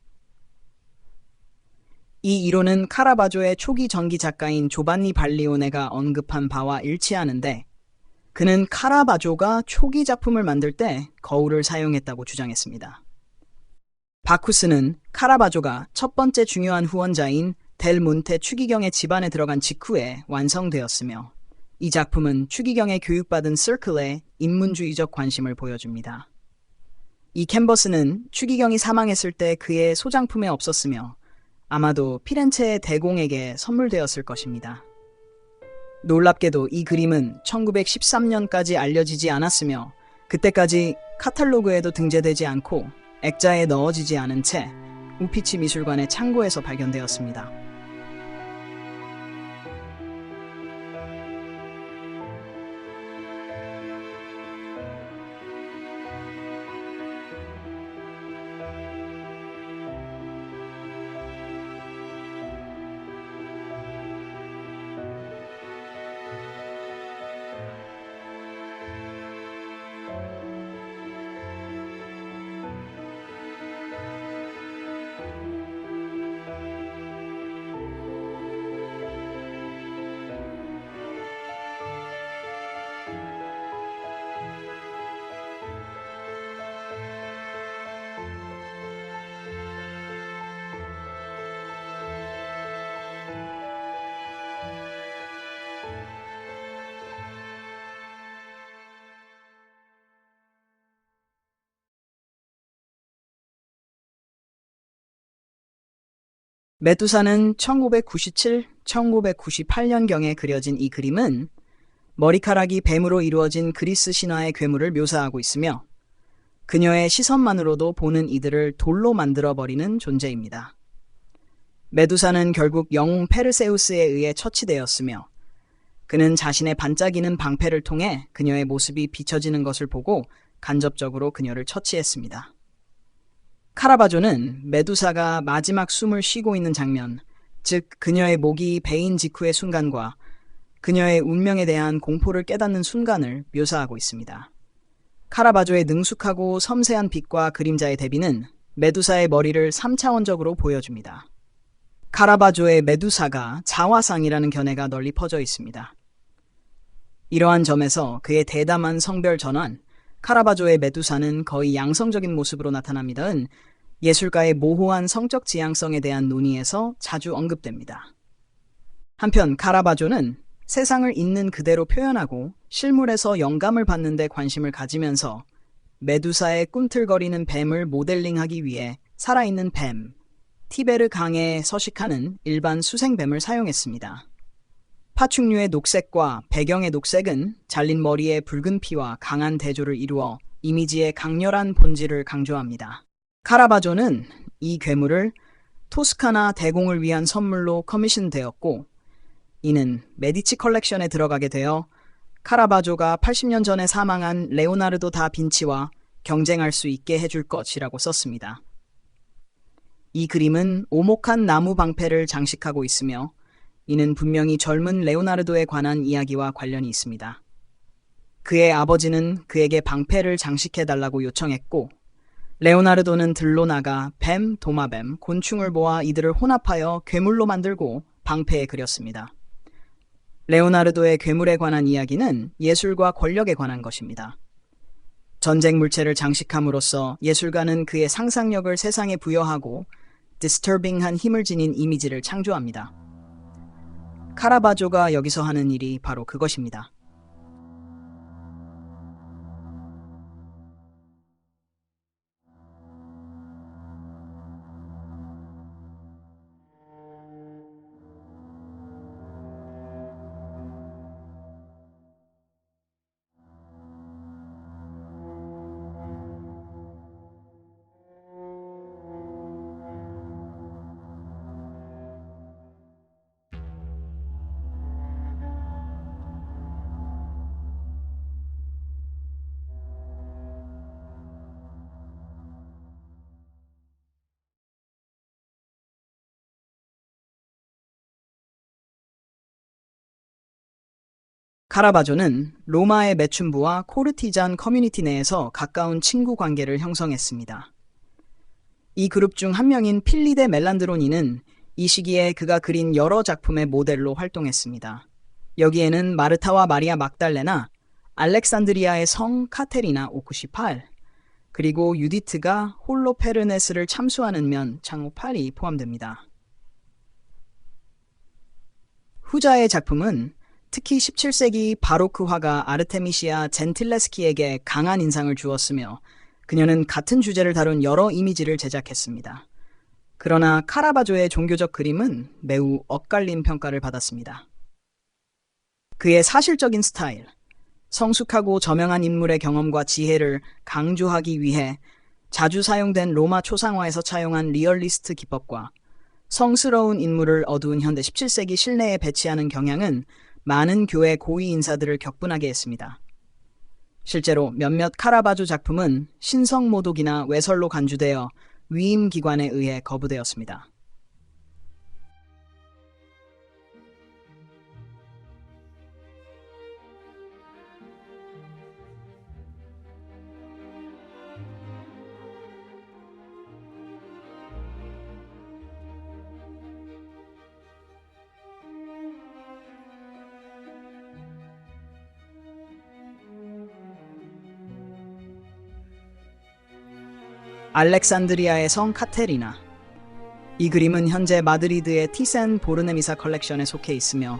이 이론은 카라바조의 초기 전기 작가인 조반니 발리오네가 언급한 바와 일치하는데 그는 카라바조가 초기 작품을 만들 때 거울을 사용했다고 주장했습니다. 바쿠스는 카라바조가 첫 번째 중요한 후원자인 델 몬테 추기경의 집안에 들어간 직후에 완성되었으며 이 작품은 추기경의 교육받은 서클에 인문주의적 관심을 보여줍니다. 이 캔버스는 추기경이 사망했을 때 그의 소장품에 없었으며 아마도 피렌체의 대공에게 선물되었을 것입니다. 놀랍게도 이 그림은 1913년까지 알려지지 않았으며 그때까지 카탈로그에도 등재되지 않고 액자에 넣어지지 않은 채 우피치 미술관의 창고에서 발견되었습니다. 메두사는 1597, 1598년경에 그려진 이 그림은 머리카락이 뱀으로 이루어진 그리스 신화의 괴물을 묘사하고 있으며 그녀의 시선만으로도 보는 이들을 돌로 만들어버리는 존재입니다. 메두사는 결국 영웅 페르세우스에 의해 처치되었으며 그는 자신의 반짝이는 방패를 통해 그녀의 모습이 비춰지는 것을 보고 간접적으로 그녀를 처치했습니다. 카라바조는 메두사가 마지막 숨을 쉬고 있는 장면, 즉 그녀의 목이 베인 직후의 순간과 그녀의 운명에 대한 공포를 깨닫는 순간을 묘사하고 있습니다. 카라바조의 능숙하고 섬세한 빛과 그림자의 대비는 메두사의 머리를 3차원적으로 보여줍니다. 카라바조의 메두사가 자화상이라는 견해가 널리 퍼져 있습니다. 이러한 점에서 그의 대담한 성별 전환, 카라바조의 메두사는 거의 양성적인 모습으로 나타납니다는 예술가의 모호한 성적 지향성에 대한 논의에서 자주 언급됩니다. 한편 카라바조는 세상을 있는 그대로 표현하고 실물에서 영감을 받는 데 관심을 가지면서 메두사의 꿈틀거리는 뱀을 모델링하기 위해 살아있는 뱀, 티베르 강에 서식하는 일반 수생뱀을 사용했습니다. 파충류의 녹색과 배경의 녹색은 잘린 머리의 붉은 피와 강한 대조를 이루어 이미지의 강렬한 본질을 강조합니다. 카라바조는 이 괴물을 토스카나 대공을 위한 선물로 커미션되었고 이는 메디치 컬렉션에 들어가게 되어 카라바조가 80년 전에 사망한 레오나르도 다 빈치와 경쟁할 수 있게 해줄 것이라고 썼습니다. 이 그림은 오목한 나무 방패를 장식하고 있으며 이는 분명히 젊은 레오나르도에 관한 이야기와 관련이 있습니다. 그의 아버지는 그에게 방패를 장식해달라고 요청했고 레오나르도는 들로 나가 뱀, 도마뱀, 곤충을 모아 이들을 혼합하여 괴물로 만들고 방패에 그렸습니다. 레오나르도의 괴물에 관한 이야기는 예술과 권력에 관한 것입니다. 전쟁 물체를 장식함으로써 예술가는 그의 상상력을 세상에 부여하고 디스터빙한 힘을 지닌 이미지를 창조합니다. 카라바조가 여기서 하는 일이 바로 그것입니다. 카라바조는 로마의 매춘부와 코르티잔 커뮤니티 내에서 가까운 친구 관계를 형성했습니다. 이 그룹 중 한 명인 필리데 멜란드로니는 이 시기에 그가 그린 여러 작품의 모델로 활동했습니다. 여기에는 마르타와 마리아 막달레나, 알렉산드리아의 성 카테리나 오쿠시8, 그리고 유디트가 홀로페르네스를 참수하는 면 창호 8이 포함됩니다. 후자의 작품은 특히 17세기 바로크 화가 아르테미시아 젠틸레스키에게 강한 인상을 주었으며 그녀는 같은 주제를 다룬 여러 이미지를 제작했습니다. 그러나 카라바조의 종교적 그림은 매우 엇갈린 평가를 받았습니다. 그의 사실적인 스타일, 성숙하고 저명한 인물의 경험과 지혜를 강조하기 위해 자주 사용된 로마 초상화에서 차용한 리얼리스트 기법과 성스러운 인물을 어두운 현대 17세기 실내에 배치하는 경향은 많은 교회 고위 인사들을 격분하게 했습니다. 실제로 몇몇 카라바조 작품은 신성모독이나 외설로 간주되어 위임기관에 의해 거부되었습니다. 알렉산드리아의 성 카테리나. 이 그림은 현재 마드리드의 티센 보르네미사 컬렉션에 속해 있으며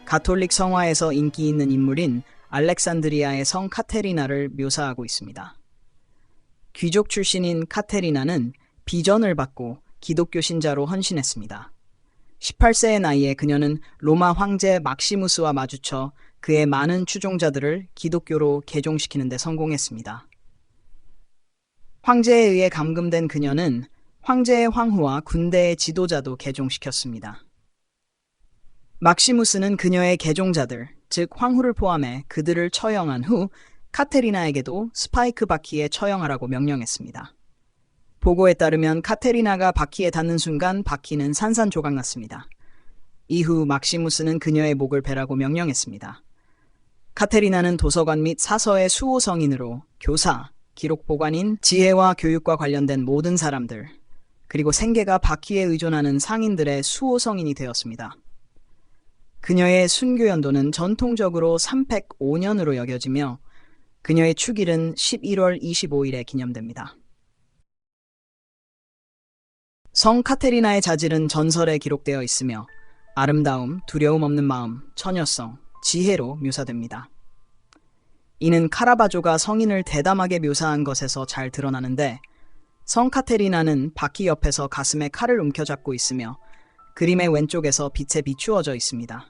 가톨릭 성화에서 인기 있는 인물인 알렉산드리아의 성 카테리나를 묘사하고 있습니다. 귀족 출신인 카테리나는 비전을 받고 기독교 신자로 헌신했습니다. 18세의 나이에 그녀는 로마 황제 막시무스와 마주쳐 그의 많은 추종자들을 기독교로 개종시키는 데 성공했습니다. 황제에 의해 감금된 그녀는 황제의 황후와 군대의 지도자도 개종시켰습니다. 막시무스는 그녀의 개종자들, 즉 황후를 포함해 그들을 처형한 후 카테리나에게도 스파이크 바퀴에 처형하라고 명령했습니다. 보고에 따르면 카테리나가 바퀴에 닿는 순간 바퀴는 산산조각났습니다. 이후 막시무스는 그녀의 목을 베라고 명령했습니다. 카테리나는 도서관 및 사서의 수호 성인으로 교사, 기록 보관인, 지혜와 교육과 관련된 모든 사람들, 그리고 생계가 바퀴에 의존하는 상인들의 수호 성인이 되었습니다. 그녀의 순교 연도는 전통적으로 305년으로 여겨지며 그녀의 축일은 11월 25일에 기념됩니다. 성 카테리나의 자질은 전설에 기록되어 있으며 아름다움, 두려움 없는 마음, 처녀성, 지혜로 묘사됩니다. 이는 카라바조가 성인을 대담하게 묘사한 것에서 잘 드러나는데 성 카테리나는 바퀴 옆에서 가슴에 칼을 움켜잡고 있으며 그림의 왼쪽에서 빛에 비추어져 있습니다.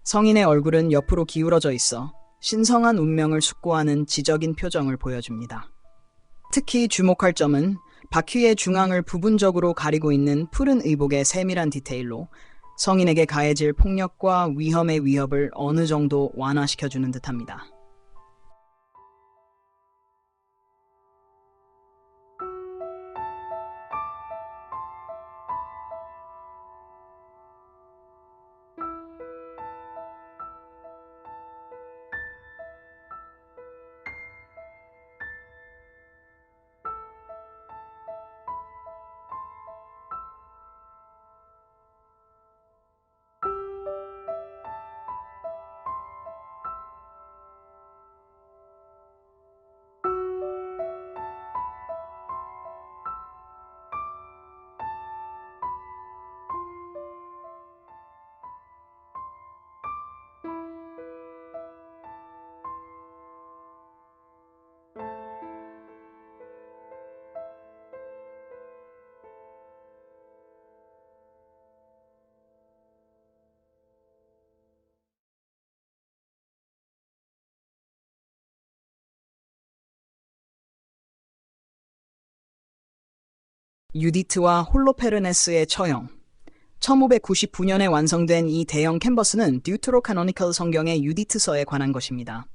성인의 얼굴은 옆으로 기울어져 있어 신성한 운명을 숙고하는 지적인 표정을 보여줍니다. 특히 주목할 점은 바퀴의 중앙을 부분적으로 가리고 있는 푸른 의복의 세밀한 디테일로 성인에게 가해질 폭력과 위험의 위협을 어느 정도 완화시켜주는 듯합니다. 유디트와 홀로페르네스의 처형. 1599년에 완성된 이 대형 캔버스는 듀트로카노니컬 성경의 유디트서에 관한 것입니다.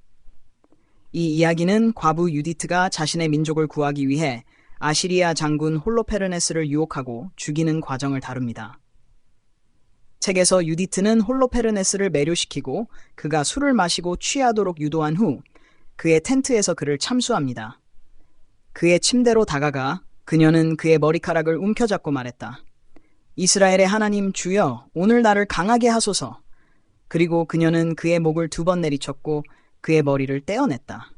이 이야기는 과부 유디트가 자신의 민족을 구하기 위해 아시리아 장군 홀로페르네스를 유혹하고 죽이는 과정을 다룹니다. 책에서 유디트는 홀로페르네스를 매료시키고 그가 술을 마시고 취하도록 유도한 후 그의 텐트에서 그를 참수합니다. 그의 침대로 다가가 그녀는 그의 머리카락을 움켜잡고 말했다. 이스라엘의 하나님 주여, 오늘 나를 강하게 하소서. 그리고 그녀는 그의 목을 2번 내리쳤고 그의 머리를 떼어냈다.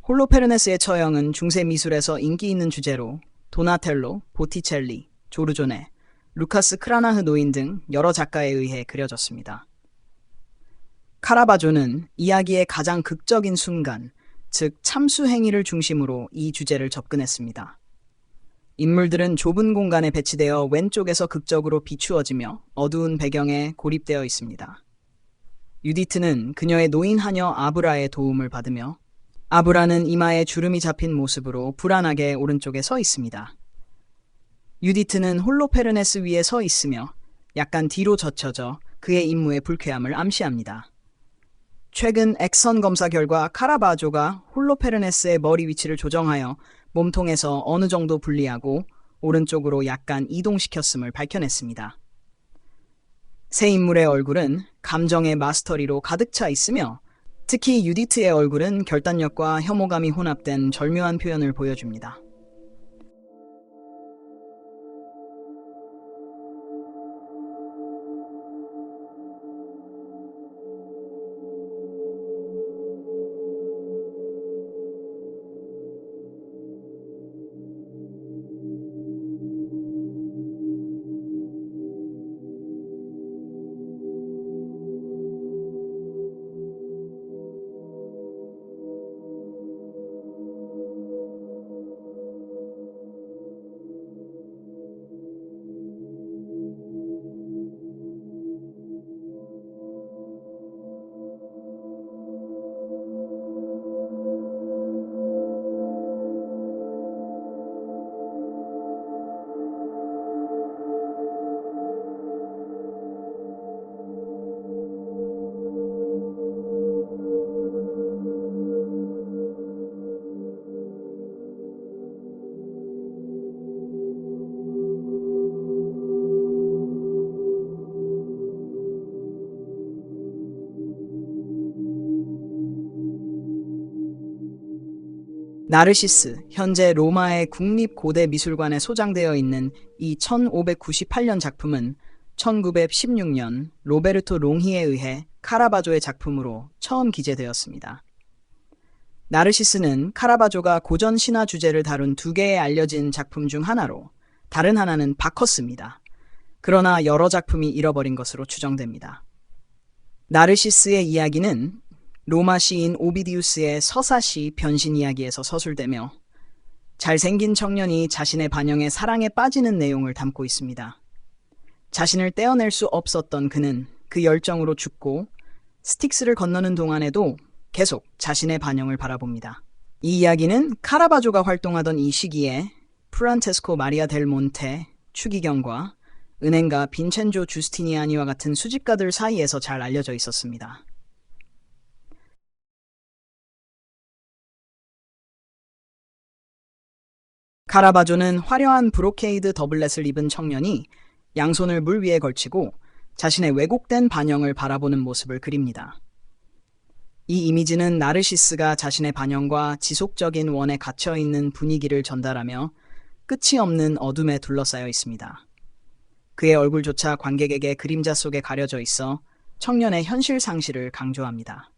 홀로페르네스의 처형은 중세 미술에서 인기 있는 주제로 도나텔로, 보티첼리, 조르조네, 루카스 크라나흐 노인 등 여러 작가에 의해 그려졌습니다. 카라바조는 이야기의 가장 극적인 순간, 즉 참수 행위를 중심으로 이 주제를 접근했습니다. 인물들은 좁은 공간에 배치되어 왼쪽에서 극적으로 비추어지며 어두운 배경에 고립되어 있습니다. 유디트는 그녀의 노인 하녀 아브라의 도움을 받으며 아브라는 이마에 주름이 잡힌 모습으로 불안하게 오른쪽에 서 있습니다. 유디트는 홀로페르네스 위에 서 있으며 약간 뒤로 젖혀져 그의 임무의 불쾌함을 암시합니다. 최근 엑선 검사 결과 카라바조가 홀로페르네스의 머리 위치를 조정하여 몸통에서 어느 정도 분리하고 오른쪽으로 약간 이동시켰음을 밝혀냈습니다. 새 인물의 얼굴은 감정의 마스터리로 가득 차 있으며 특히 유디트의 얼굴은 결단력과 혐오감이 혼합된 절묘한 표현을 보여줍니다. 나르시스, 현재 로마의 국립고대미술관에 소장되어 있는 이 1598년 작품은 1916년 로베르토 롱히에 의해 카라바조의 작품으로 처음 기재되었습니다. 나르시스는 카라바조가 고전 신화 주제를 다룬 두 개의 알려진 작품 중 하나로, 다른 하나는 바커스입니다. 그러나 여러 작품이 잃어버린 것으로 추정됩니다. 나르시스의 이야기는 로마 시인 오비디우스의 서사시 변신 이야기에서 서술되며 잘생긴 청년이 자신의 반영에 사랑에 빠지는 내용을 담고 있습니다. 자신을 떼어낼 수 없었던 그는 그 열정으로 죽고 스틱스를 건너는 동안에도 계속 자신의 반영을 바라봅니다. 이 이야기는 카라바조가 활동하던 이 시기에 프란체스코 마리아 델 몬테 추기경과 은행가 빈첸조 주스티니아니와 같은 수집가들 사이에서 잘 알려져 있었습니다. 카라바조는 화려한 브로케이드 더블렛을 입은 청년이 양손을 물 위에 걸치고 자신의 왜곡된 반영을 바라보는 모습을 그립니다. 이 이미지는 나르시스가 자신의 반영과 지속적인 원에 갇혀있는 분위기를 전달하며 끝이 없는 어둠에 둘러싸여 있습니다. 그의 얼굴조차 관객에게 그림자 속에 가려져 있어 청년의 현실 상실을 강조합니다.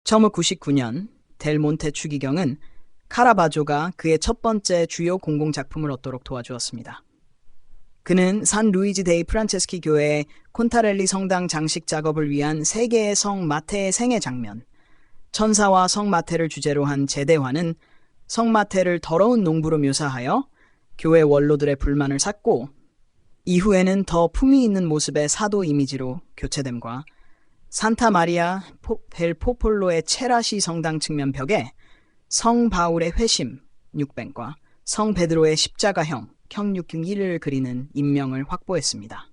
처음 99년 델몬테 추기경은 카라바조가 그의 첫 번째 주요 공공작품을 얻도록 도와주었습니다. 그는 산 루이지 데이 프란체스키 교회의 콘타렐리 성당 장식 작업을 위한 세 개의 성 마테의 생애 장면, 천사와 성 마테를 주제로 한 제대화는 성 마테를 더러운 농부로 묘사하여 교회 원로들의 불만을 샀고, 이후에는 더 품위 있는 모습의 사도 이미지로 교체됨과 산타 마리아 델 포폴로의 체라시 성당 측면 벽에 성 바울의 회심 600과 성 베드로의 십자가형 형601을 그리는 인명을 확보했습니다.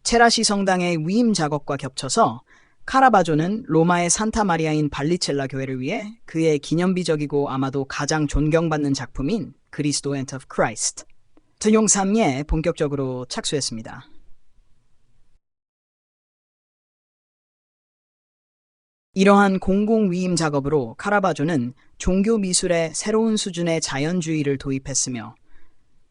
체라시 성당의 위임 작업과 겹쳐서 카라바조는 로마의 산타 마리아인 발리첼라 교회를 위해 그의 기념비적이고 아마도 가장 존경받는 작품인 그리스도 엔트 오브 크라이스트 전용 3에 본격적으로 착수했습니다. 이러한 공공위임 작업으로 카라바조는 종교 미술의 새로운 수준의 자연주의를 도입했으며,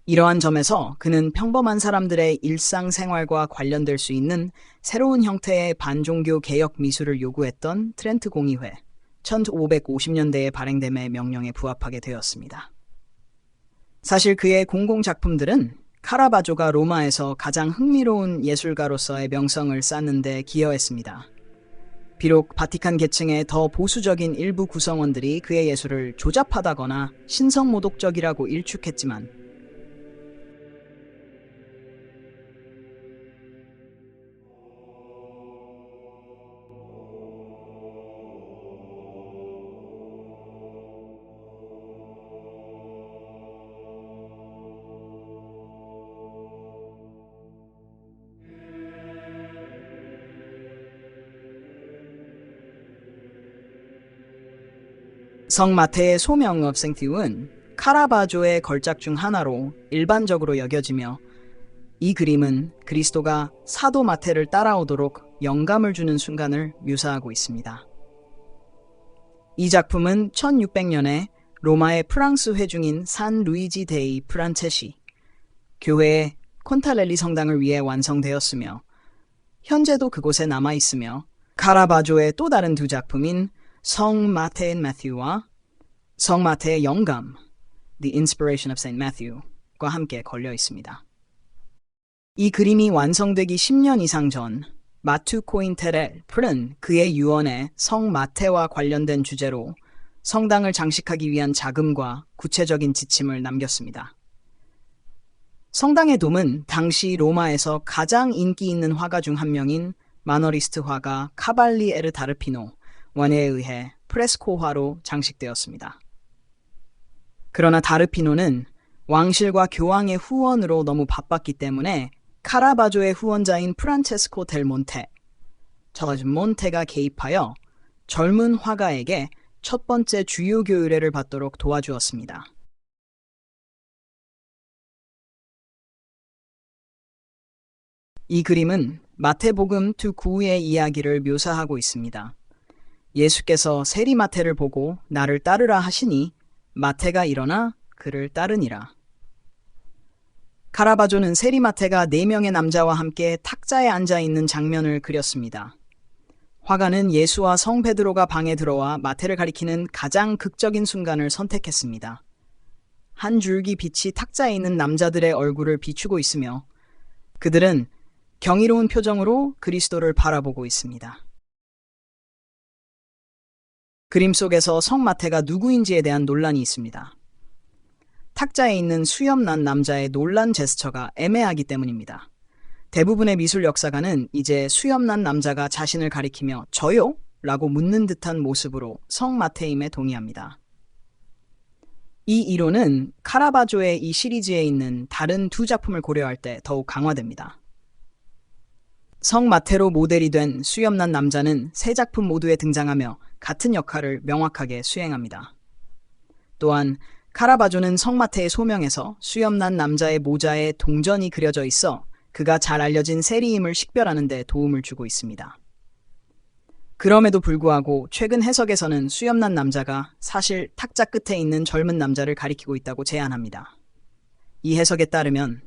이러한 점에서 그는 평범한 사람들의 일상생활과 관련될 수 있는 새로운 형태의 반종교 개혁 미술을 요구했던 트렌트 공의회 1550년대에 발행됨의 명령에 부합하게 되었습니다. 사실 그의 공공작품들은 카라바조가 로마에서 가장 흥미로운 예술가로서의 명성을 쌓는 데 기여했습니다. 비록 바티칸 계층의 더 보수적인 일부 구성원들이 그의 예술을 조잡하다거나 신성모독적이라고 일축했지만, 성 마테의 소명 of Sanctium은 카라바조의 걸작 중 하나로 일반적으로 여겨지며, 이 그림은 그리스도가 사도 마테를 따라오도록 영감을 주는 순간을 묘사하고 있습니다. 이 작품은 1600년에 로마의 프랑스 회중인 산 루이지 데이 프란체시 교회의 콘탈렐리 성당을 위해 완성되었으며, 현재도 그곳에 남아있으며, 카라바조의 또 다른 두 작품인 성 마테 앤 매튜와 성 마테의 영감 The Inspiration of Saint Matthew과 함께 걸려 있습니다. 이 그림이 완성되기 10년 이상 전 마투 코인테렐 풀은 그의 유언에 성 마테와 관련된 주제로 성당을 장식하기 위한 자금과 구체적인 지침을 남겼습니다. 성당의 돔은 당시 로마에서 가장 인기 있는 화가 중 한 명인 마너리스트 화가 카발리에르 다르피노 원에 의해 프레스코화로 장식되었습니다. 그러나 다르피노는 왕실과 교황의 후원으로 너무 바빴기 때문에 카라바조의 후원자인 프란체스코 델 몬테, 몬테가 개입하여 젊은 화가에게 첫 번째 주요 교의를 받도록 도와주었습니다. 이 그림은 마태복음 9의 이야기를 묘사하고 있습니다. 예수께서 세리마태를 보고 나를 따르라 하시니 마태가 일어나 그를 따르니라. 카라바조는 세리마테가 4명의 남자와 함께 탁자에 앉아 있는 장면을 그렸습니다. 화가는 예수와 성 베드로가 방에 들어와 마태를 가리키는 가장 극적인 순간을 선택했습니다. 한 줄기 빛이 탁자에 있는 남자들의 얼굴을 비추고 있으며 그들은 경이로운 표정으로 그리스도를 바라보고 있습니다. 그림 속에서 성 마태가 누구인지에 대한 논란이 있습니다. 탁자에 있는 수염난 남자의 놀란 제스처가 애매하기 때문입니다. 대부분의 미술 역사가는 이제 수염난 남자가 자신을 가리키며 저요? 라고 묻는 듯한 모습으로 성 마태임에 동의합니다. 이 이론은 카라바조의 이 시리즈에 있는 다른 2작품을 고려할 때 더욱 강화됩니다. 성 마테로 모델이 된 수염난 남자는 3작품 모두에 등장하며 같은 역할을 명확하게 수행합니다. 또한 카라바조는 성 마테의 소명에서 수염난 남자의 모자에 동전이 그려져 있어 그가 잘 알려진 세리임을 식별하는 데 도움을 주고 있습니다. 그럼에도 불구하고 최근 해석에서는 수염난 남자가 사실 탁자 끝에 있는 젊은 남자를 가리키고 있다고 제안합니다. 이 해석에 따르면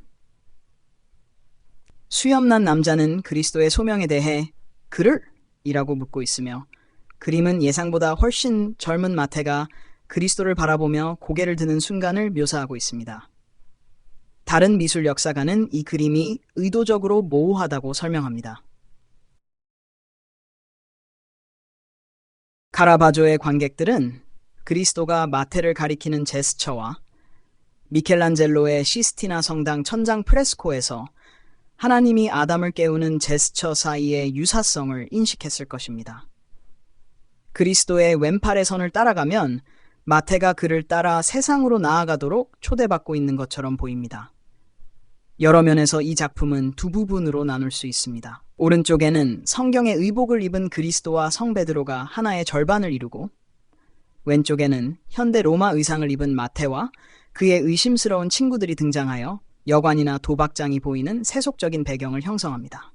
수염난 남자는 그리스도의 소명에 대해 그를? 이라고 묻고 있으며 그림은 예상보다 훨씬 젊은 마태가 그리스도를 바라보며 고개를 드는 순간을 묘사하고 있습니다. 다른 미술 역사가는 이 그림이 의도적으로 모호하다고 설명합니다. 카라바조의 관객들은 그리스도가 마태를 가리키는 제스처와 미켈란젤로의 시스티나 성당 천장 프레스코에서 하나님이 아담을 깨우는 제스처 사이의 유사성을 인식했을 것입니다. 그리스도의 왼팔의 선을 따라가면 마태가 그를 따라 세상으로 나아가도록 초대받고 있는 것처럼 보입니다. 여러 면에서 이 작품은 2부분으로 나눌 수 있습니다. 오른쪽에는 성경의 의복을 입은 그리스도와 성 베드로가 하나의 절반을 이루고 왼쪽에는 현대 로마 의상을 입은 마태와 그의 의심스러운 친구들이 등장하여 여관이나 도박장이 보이는 세속적인 배경을 형성합니다.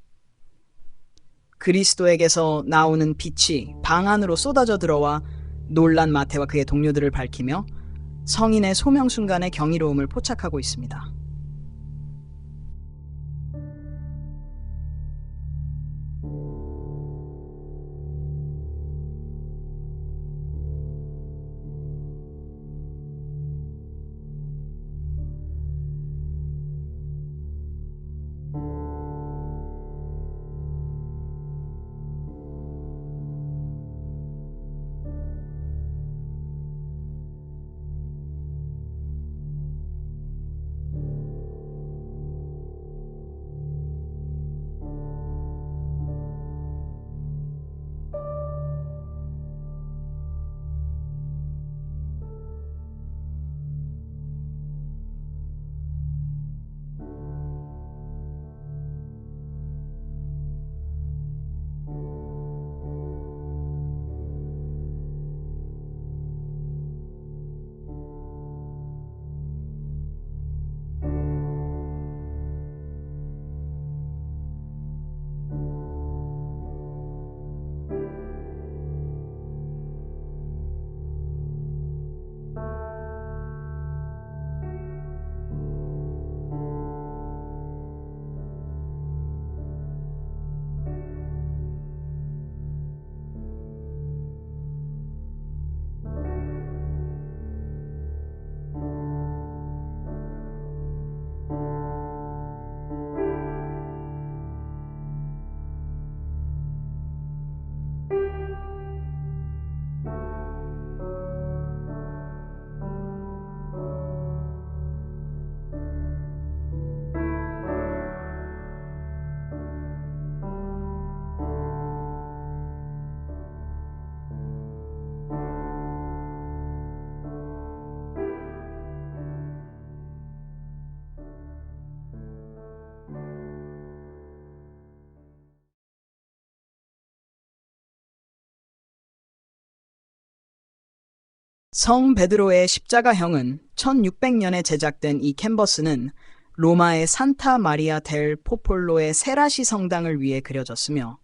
그리스도에게서 나오는 빛이 방 안으로 쏟아져 들어와 놀란 마태와 그의 동료들을 밝히며 성인의 소명 순간의 경이로움을 포착하고 있습니다. 성 베드로의 십자가형은 1600년에 제작된 이 캔버스는 로마의 산타 마리아 델 포폴로의 세라시 성당을 위해 그려졌으며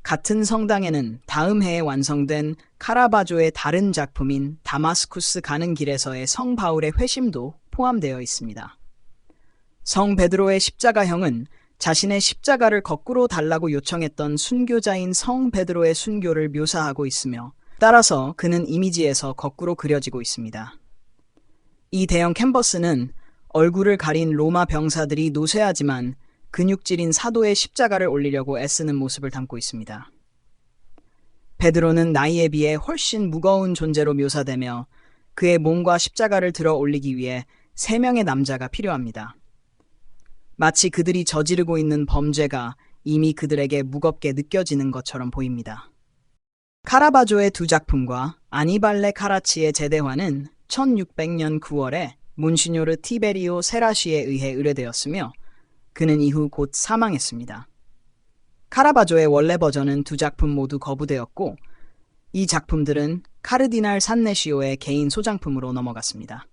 같은 성당에는 다음 해에 완성된 카라바조의 다른 작품인 다마스쿠스 가는 길에서의 성 바울의 회심도 포함되어 있습니다. 성 베드로의 십자가형은 자신의 십자가를 거꾸로 달라고 요청했던 순교자인 성 베드로의 순교를 묘사하고 있으며 따라서 그는 이미지에서 거꾸로 그려지고 있습니다. 이 대형 캔버스는 얼굴을 가린 로마 병사들이 노쇠하지만 근육질인 사도의 십자가를 올리려고 애쓰는 모습을 담고 있습니다. 베드로는 나이에 비해 훨씬 무거운 존재로 묘사되며 그의 몸과 십자가를 들어 올리기 위해 3명의 남자가 필요합니다. 마치 그들이 저지르고 있는 범죄가 이미 그들에게 무겁게 느껴지는 것처럼 보입니다. 카라바조의 2작품과 아니발레 카라치의 제대화는 1600년 9월에 몬시뇨르 티베리오 세라시에 의해 의뢰되었으며 그는 이후 곧 사망했습니다. 카라바조의 원래 버전은 2작품 모두 거부되었고 이 작품들은 카르디날 산네시오의 개인 소장품으로 넘어갔습니다.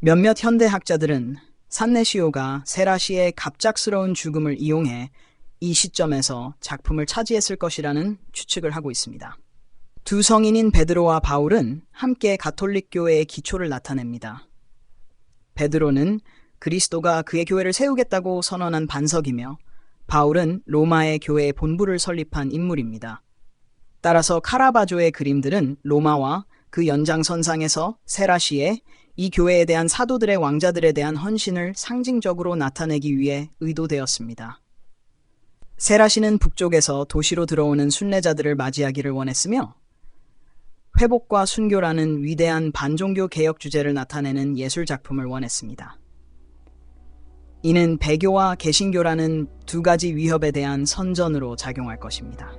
몇몇 현대학자들은 산네시오가 세라시의 갑작스러운 죽음을 이용해 이 시점에서 작품을 차지했을 것이라는 추측을 하고 있습니다. 2 성인인 베드로와 바울은 함께 가톨릭교회의 기초를 나타냅니다. 베드로는 그리스도가 그의 교회를 세우겠다고 선언한 반석이며 바울은 로마의 교회의 본부를 설립한 인물입니다. 따라서 카라바조의 그림들은 로마와 그 연장선상에서 세라시의 이 교회에 대한 사도들의 왕자들에 대한 헌신을 상징적으로 나타내기 위해 의도되었습니다. 세라시는 북쪽에서 도시로 들어오는 순례자들을 맞이하기를 원했으며 회복과 순교라는 위대한 반종교 개혁 주제를 나타내는 예술 작품을 원했습니다. 이는 배교와 개신교라는 2가지 위협에 대한 선전으로 작용할 것입니다.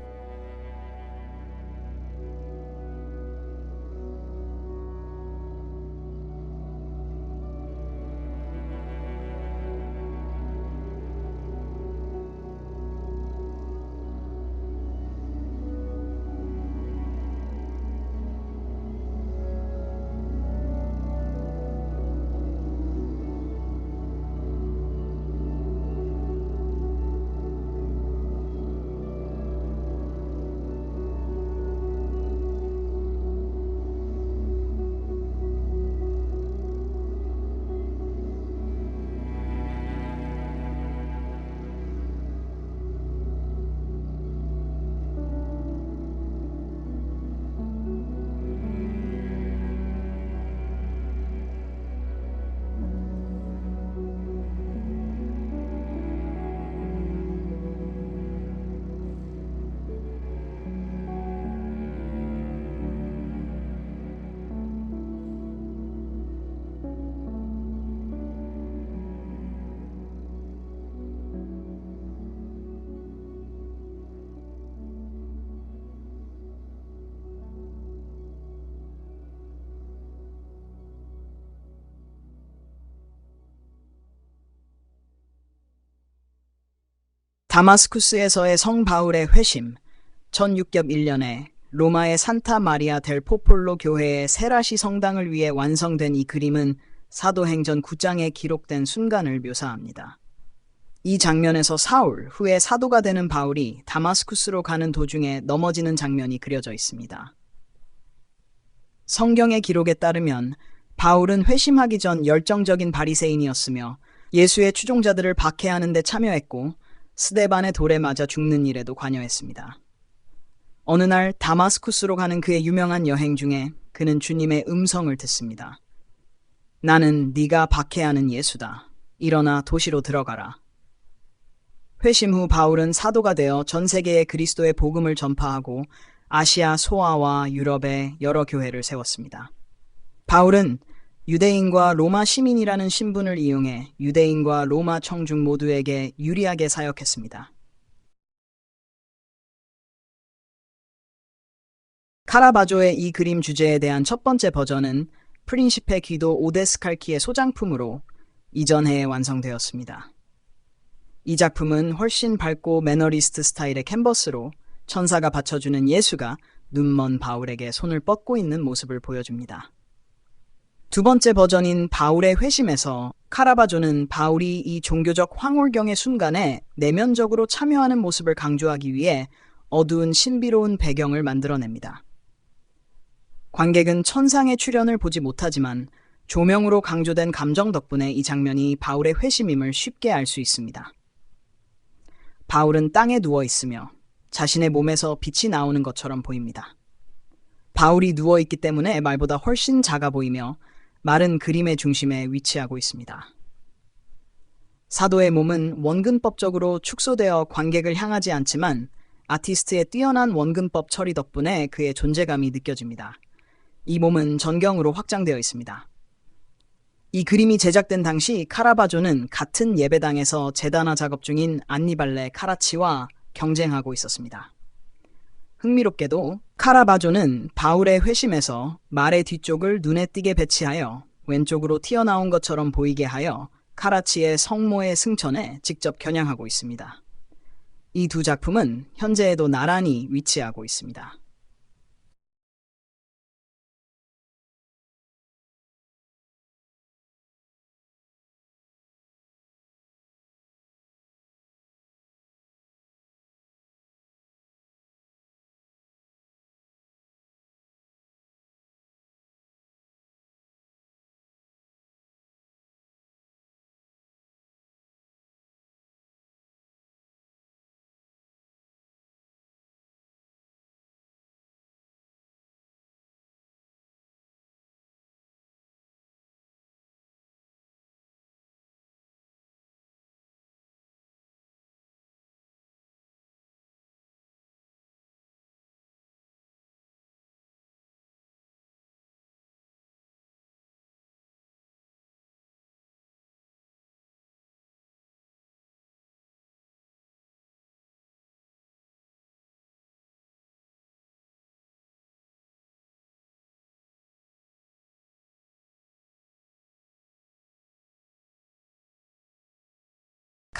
다마스쿠스에서의 성 바울의 회심, 1601년에 로마의 산타 마리아 델 포폴로 교회의 세라시 성당을 위해 완성된 이 그림은 사도행전 9장에 기록된 순간을 묘사합니다. 이 장면에서 사울, 후에 사도가 되는 바울이 다마스쿠스로 가는 도중에 넘어지는 장면이 그려져 있습니다. 성경의 기록에 따르면 바울은 회심하기 전 열정적인 바리새인이었으며 예수의 추종자들을 박해하는 데 참여했고 스데반의 돌에 맞아 죽는 일에도 관여했습니다. 어느 날 다마스쿠스로 가는 그의 유명한 여행 중에 그는 주님의 음성을 듣습니다. 나는 네가 박해하는 예수다. 일어나 도시로 들어가라. 회심 후 바울은 사도가 되어 전 세계에 그리스도의 복음을 전파하고 아시아 소아와 유럽에 여러 교회를 세웠습니다. 바울은 유대인과 로마 시민이라는 신분을 이용해 유대인과 로마 청중 모두에게 유리하게 사역했습니다. 카라바조의 이 그림 주제에 대한 첫 번째 버전은 프린시페 기도 오데스칼키의 소장품으로 이전 해에 완성되었습니다. 이 작품은 훨씬 밝고 매너리스트 스타일의 캔버스로 천사가 받쳐주는 예수가 눈먼 바울에게 손을 뻗고 있는 모습을 보여줍니다. 두 번째 버전인 바울의 회심에서 카라바조는 바울이 이 종교적 황홀경의 순간에 내면적으로 참여하는 모습을 강조하기 위해 어두운 신비로운 배경을 만들어냅니다. 관객은 천상의 출현을 보지 못하지만 조명으로 강조된 감정 덕분에 이 장면이 바울의 회심임을 쉽게 알 수 있습니다. 바울은 땅에 누워 있으며 자신의 몸에서 빛이 나오는 것처럼 보입니다. 바울이 누워 있기 때문에 말보다 훨씬 작아 보이며 말은 그림의 중심에 위치하고 있습니다. 사도의 몸은 원근법적으로 축소되어 관객을 향하지 않지만 아티스트의 뛰어난 원근법 처리 덕분에 그의 존재감이 느껴집니다. 이 몸은 전경으로 확장되어 있습니다. 이 그림이 제작된 당시 카라바조는 같은 예배당에서 제단화 작업 중인 안니발레 카라치와 경쟁하고 있었습니다. 흥미롭게도 카라바조는 바울의 회심에서 말의 뒤쪽을 눈에 띄게 배치하여 왼쪽으로 튀어나온 것처럼 보이게 하여 카라치의 성모의 승천에 직접 겨냥하고 있습니다. 이 두 작품은 현재에도 나란히 위치하고 있습니다.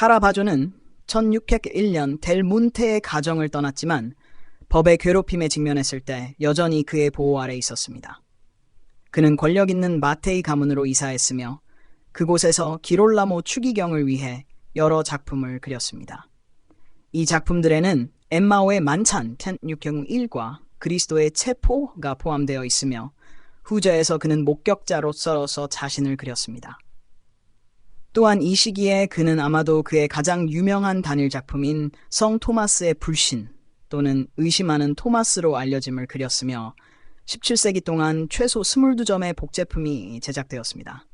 카라바조는 1601년 델 몬테의 가정을 떠났지만 법의 괴롭힘에 직면했을 때 여전히 그의 보호 아래 있었습니다. 그는 권력 있는 마테이 가문으로 이사했으며 그곳에서 기롤라모 추기경을 위해 여러 작품을 그렸습니다. 이 작품들에는 엠마오의 만찬 1601과 그리스도의 체포가 포함되어 있으며 후저에서 그는 목격자로서 자신을 그렸습니다. 또한 이 시기에 그는 아마도 그의 가장 유명한 단일 작품인 성 토마스의 불신 또는 의심하는 토마스로 알려짐을 그렸으며 17세기 동안 최소 22점의 복제품이 제작되었습니다.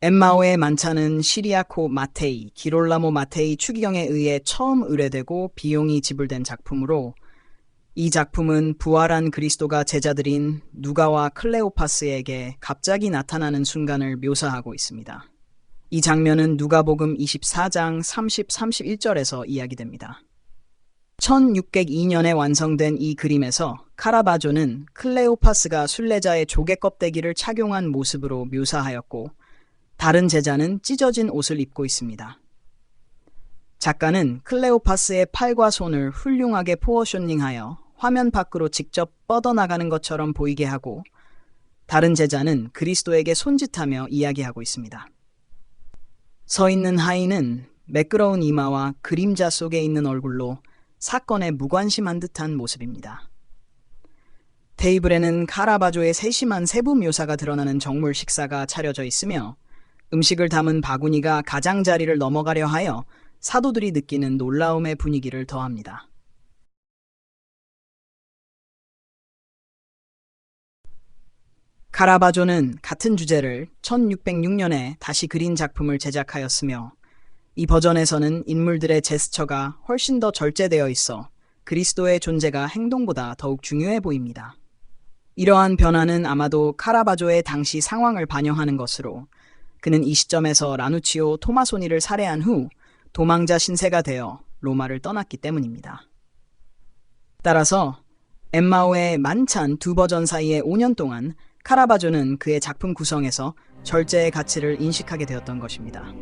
엠마오의 만찬은 시리아코 마테이, 기롤라모 마테이 추기경에 의해 처음 의뢰되고 비용이 지불된 작품으로 이 작품은 부활한 그리스도가 제자들인 누가와 클레오파스에게 갑자기 나타나는 순간을 묘사하고 있습니다. 이 장면은 누가복음 24장 30, 31절에서 이야기됩니다. 1602년에 완성된 이 그림에서 카라바조는 클레오파스가 순례자의 조개 껍데기를 착용한 모습으로 묘사하였고 다른 제자는 찢어진 옷을 입고 있습니다. 작가는 클레오파스의 팔과 손을 훌륭하게 포어쇼닝하여 화면 밖으로 직접 뻗어나가는 것처럼 보이게 하고 다른 제자는 그리스도에게 손짓하며 이야기하고 있습니다. 서 있는 하인은 매끄러운 이마와 그림자 속에 있는 얼굴로 사건에 무관심한 듯한 모습입니다. 테이블에는 카라바조의 세심한 세부 묘사가 드러나는 정물 식사가 차려져 있으며 음식을 담은 바구니가 가장자리를 넘어가려 하여 사도들이 느끼는 놀라움의 분위기를 더합니다. 카라바조는 같은 주제를 1606년에 다시 그린 작품을 제작하였으며 이 버전에서는 인물들의 제스처가 훨씬 더 절제되어 있어 그리스도의 존재가 행동보다 더욱 중요해 보입니다. 이러한 변화는 아마도 카라바조의 당시 상황을 반영하는 것으로 그는 이 시점에서 라누치오 토마소니를 살해한 후 도망자 신세가 되어 로마를 떠났기 때문입니다. 따라서 엠마오의 만찬 두 버전 사이의 5년 동안 카라바조는 그의 작품 구성에서 절제의 가치를 인식하게 되었던 것입니다.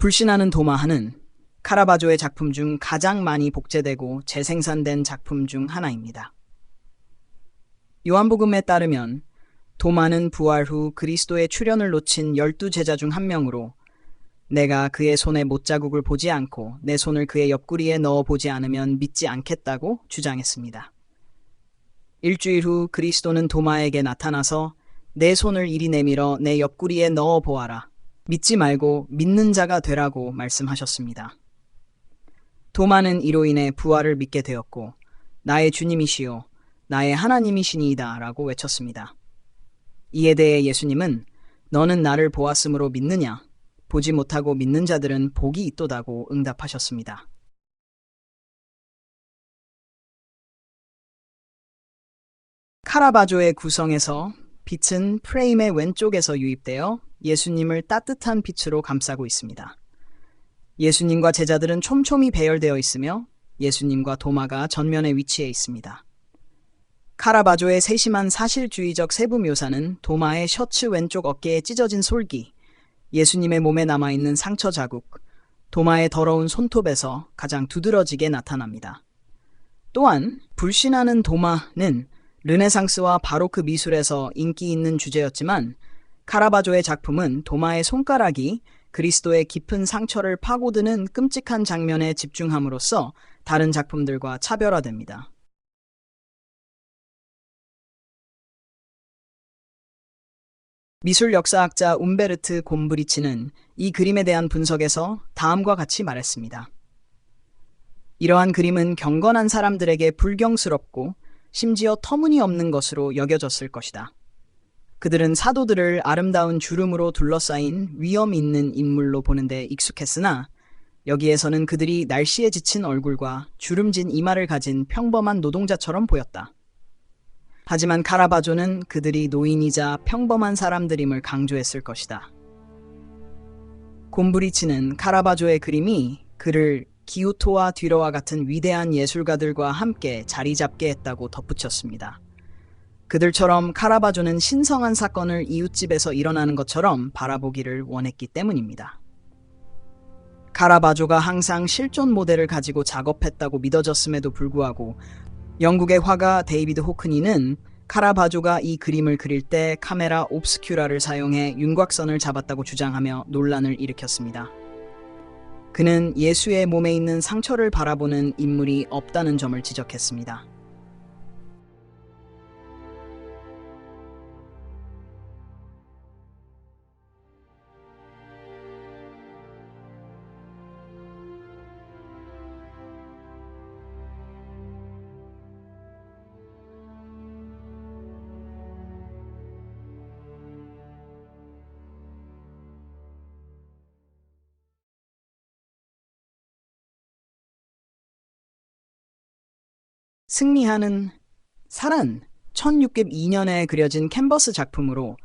불신하는 도마하는 카라바조의 작품 중 가장 많이 복제되고 재생산된 작품 중 하나입니다. 요한복음에 따르면 도마는 부활 후 그리스도의 출현을 놓친 12제자 중 한 명으로 내가 그의 손에 못자국을 보지 않고 내 손을 그의 옆구리에 넣어 보지 않으면 믿지 않겠다고 주장했습니다. 일주일 후 그리스도는 도마에게 나타나서 내 손을 이리 내밀어 내 옆구리에 넣어 보아라. 믿지 말고 믿는 자가 되라고 말씀하셨습니다. 도마는 이로 인해 부활을 믿게 되었고 나의 주님이시요 나의 하나님이시니이다 라고 외쳤습니다. 이에 대해 예수님은 너는 나를 보았으므로 믿느냐? 보지 못하고 믿는 자들은 복이 있도다고 응답하셨습니다. 카라바조의 구성에서 빛은 프레임의 왼쪽에서 유입되어 예수님을 따뜻한 빛으로 감싸고 있습니다. 예수님과 제자들은 촘촘히 배열되어 있으며 예수님과 도마가 전면에 위치해 있습니다. 카라바조의 세심한 사실주의적 세부 묘사는 도마의 셔츠 왼쪽 어깨에 찢어진 솔기, 예수님의 몸에 남아있는 상처 자국, 도마의 더러운 손톱에서 가장 두드러지게 나타납니다. 또한 불신하는 도마는 르네상스와 바로크 미술에서 인기 있는 주제였지만 카라바조의 작품은 도마의 손가락이 그리스도의 깊은 상처를 파고드는 끔찍한 장면에 집중함으로써 다른 작품들과 차별화됩니다. 미술 역사학자 움베르트 곰브리치는 이 그림에 대한 분석에서 다음과 같이 말했습니다. 이러한 그림은 경건한 사람들에게 불경스럽고 심지어 터무니없는 것으로 여겨졌을 것이다. 그들은 사도들을 아름다운 주름으로 둘러싸인 위험 있는 인물로 보는데 익숙했으나 여기에서는 그들이 날씨에 지친 얼굴과 주름진 이마를 가진 평범한 노동자처럼 보였다. 하지만 카라바조는 그들이 노인이자 평범한 사람들임을 강조했을 것이다. 곰브리치는 카라바조의 그림이 그를 기우토와 뒤러와 같은 위대한 예술가들과 함께 자리 잡게 했다고 덧붙였습니다. 그들처럼 카라바조는 신성한 사건을 이웃집에서 일어나는 것처럼 바라보기를 원했기 때문입니다. 카라바조가 항상 실존 모델을 가지고 작업했다고 믿어졌음에도 불구하고 영국의 화가 데이비드 호크니는 카라바조가 이 그림을 그릴 때 카메라 옵스큐라를 사용해 윤곽선을 잡았다고 주장하며 논란을 일으켰습니다. 그는 예수의 몸에 있는 상처를 바라보는 인물이 없다는 점을 지적했습니다. 승리하는 살은 1602년에 그려진 캔버스 작품으로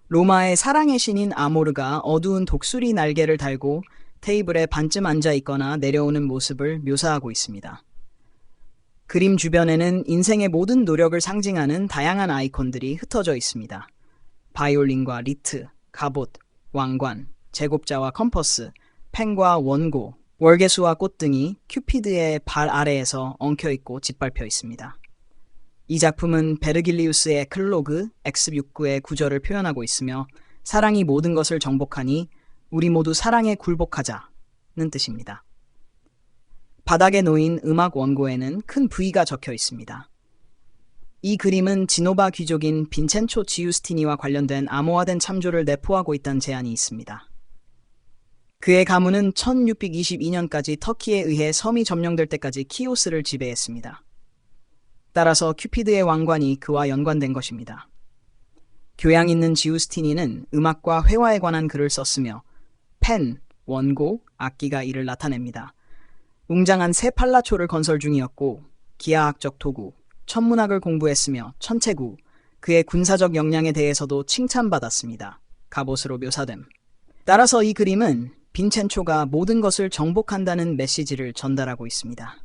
로마의 사랑의 신인 아모르가 어두운 독수리 날개를 달고 테이블에 반쯤 앉아 있거나 내려오는 모습을 묘사하고 있습니다. 그림 주변에는 인생의 모든 노력을 상징하는 다양한 아이콘들이 흩어져 있습니다. 바이올린과 리트, 갑옷, 왕관, 제곱자와 컴퍼스, 펜과 원고, 월계수와 꽃 등이 큐피드의 발 아래에서 엉켜있고 짓밟혀 있습니다. 이 작품은 베르길리우스의 클로그 X69의 구절을 표현하고 있으며 사랑이 모든 것을 정복하니 우리 모두 사랑에 굴복하자는 뜻입니다. 바닥에 놓인 음악 원고에는 큰 V가 적혀 있습니다. 이 그림은 지노바 귀족인 빈첸초 지우스티니와 관련된 암호화된 참조를 내포하고 있다는 제안이 있습니다. 그의 가문은 1622년까지 터키에 의해 섬이 점령될 때까지 키오스를 지배했습니다. 따라서 큐피드의 왕관이 그와 연관된 것입니다. 교양 있는 지우스티니는 음악과 회화에 관한 글을 썼으며 펜, 원고, 악기가 이를 나타냅니다. 웅장한 새 팔라초를 건설 중이었고 기하학적 도구, 천문학을 공부했으며 천체구, 그의 군사적 역량에 대해서도 칭찬받았습니다. 갑옷으로 묘사됨. 따라서 이 그림은 빈첸초가 모든 것을 정복한다는 메시지를 전달하고 있습니다.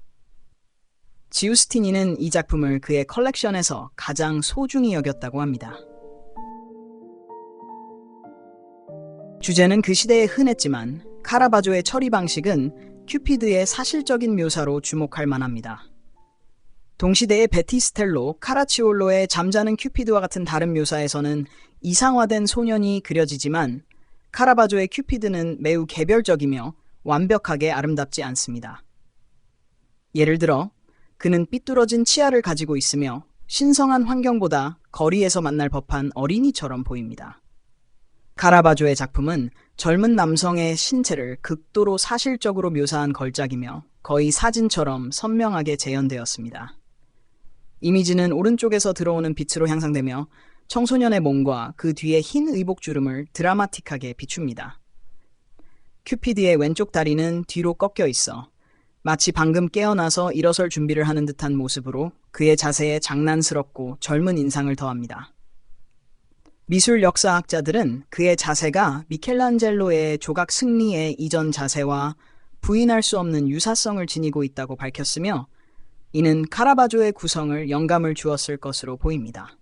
지우스티니는 이 작품을 그의 컬렉션에서 가장 소중히 여겼다고 합니다. 주제는 그 시대에 흔했지만 카라바조의 처리 방식은 큐피드의 사실적인 묘사로 주목할 만합니다. 동시대의 베티스텔로, 카라치올로의 잠자는 큐피드와 같은 다른 묘사에서는 이상화된 소년이 그려지지만 카라바조의 큐피드는 매우 개별적이며 완벽하게 아름답지 않습니다. 예를 들어 그는 삐뚤어진 치아를 가지고 있으며 신성한 환경보다 거리에서 만날 법한 어린이처럼 보입니다. 카라바조의 작품은 젊은 남성의 신체를 극도로 사실적으로 묘사한 걸작이며 거의 사진처럼 선명하게 재현되었습니다. 이미지는 오른쪽에서 들어오는 빛으로 향상되며 청소년의 몸과 그 뒤에 흰 의복주름을 드라마틱하게 비춥니다. 큐피드의 왼쪽 다리는 뒤로 꺾여 있어 마치 방금 깨어나서 일어설 준비를 하는 듯한 모습으로 그의 자세에 장난스럽고 젊은 인상을 더합니다. 미술 역사학자들은 그의 자세가 미켈란젤로의 조각 승리의 이전 자세와 부인할 수 없는 유사성을 지니고 있다고 밝혔으며 이는 카라바조의 구성을 영감을 주었을 것으로 보입니다.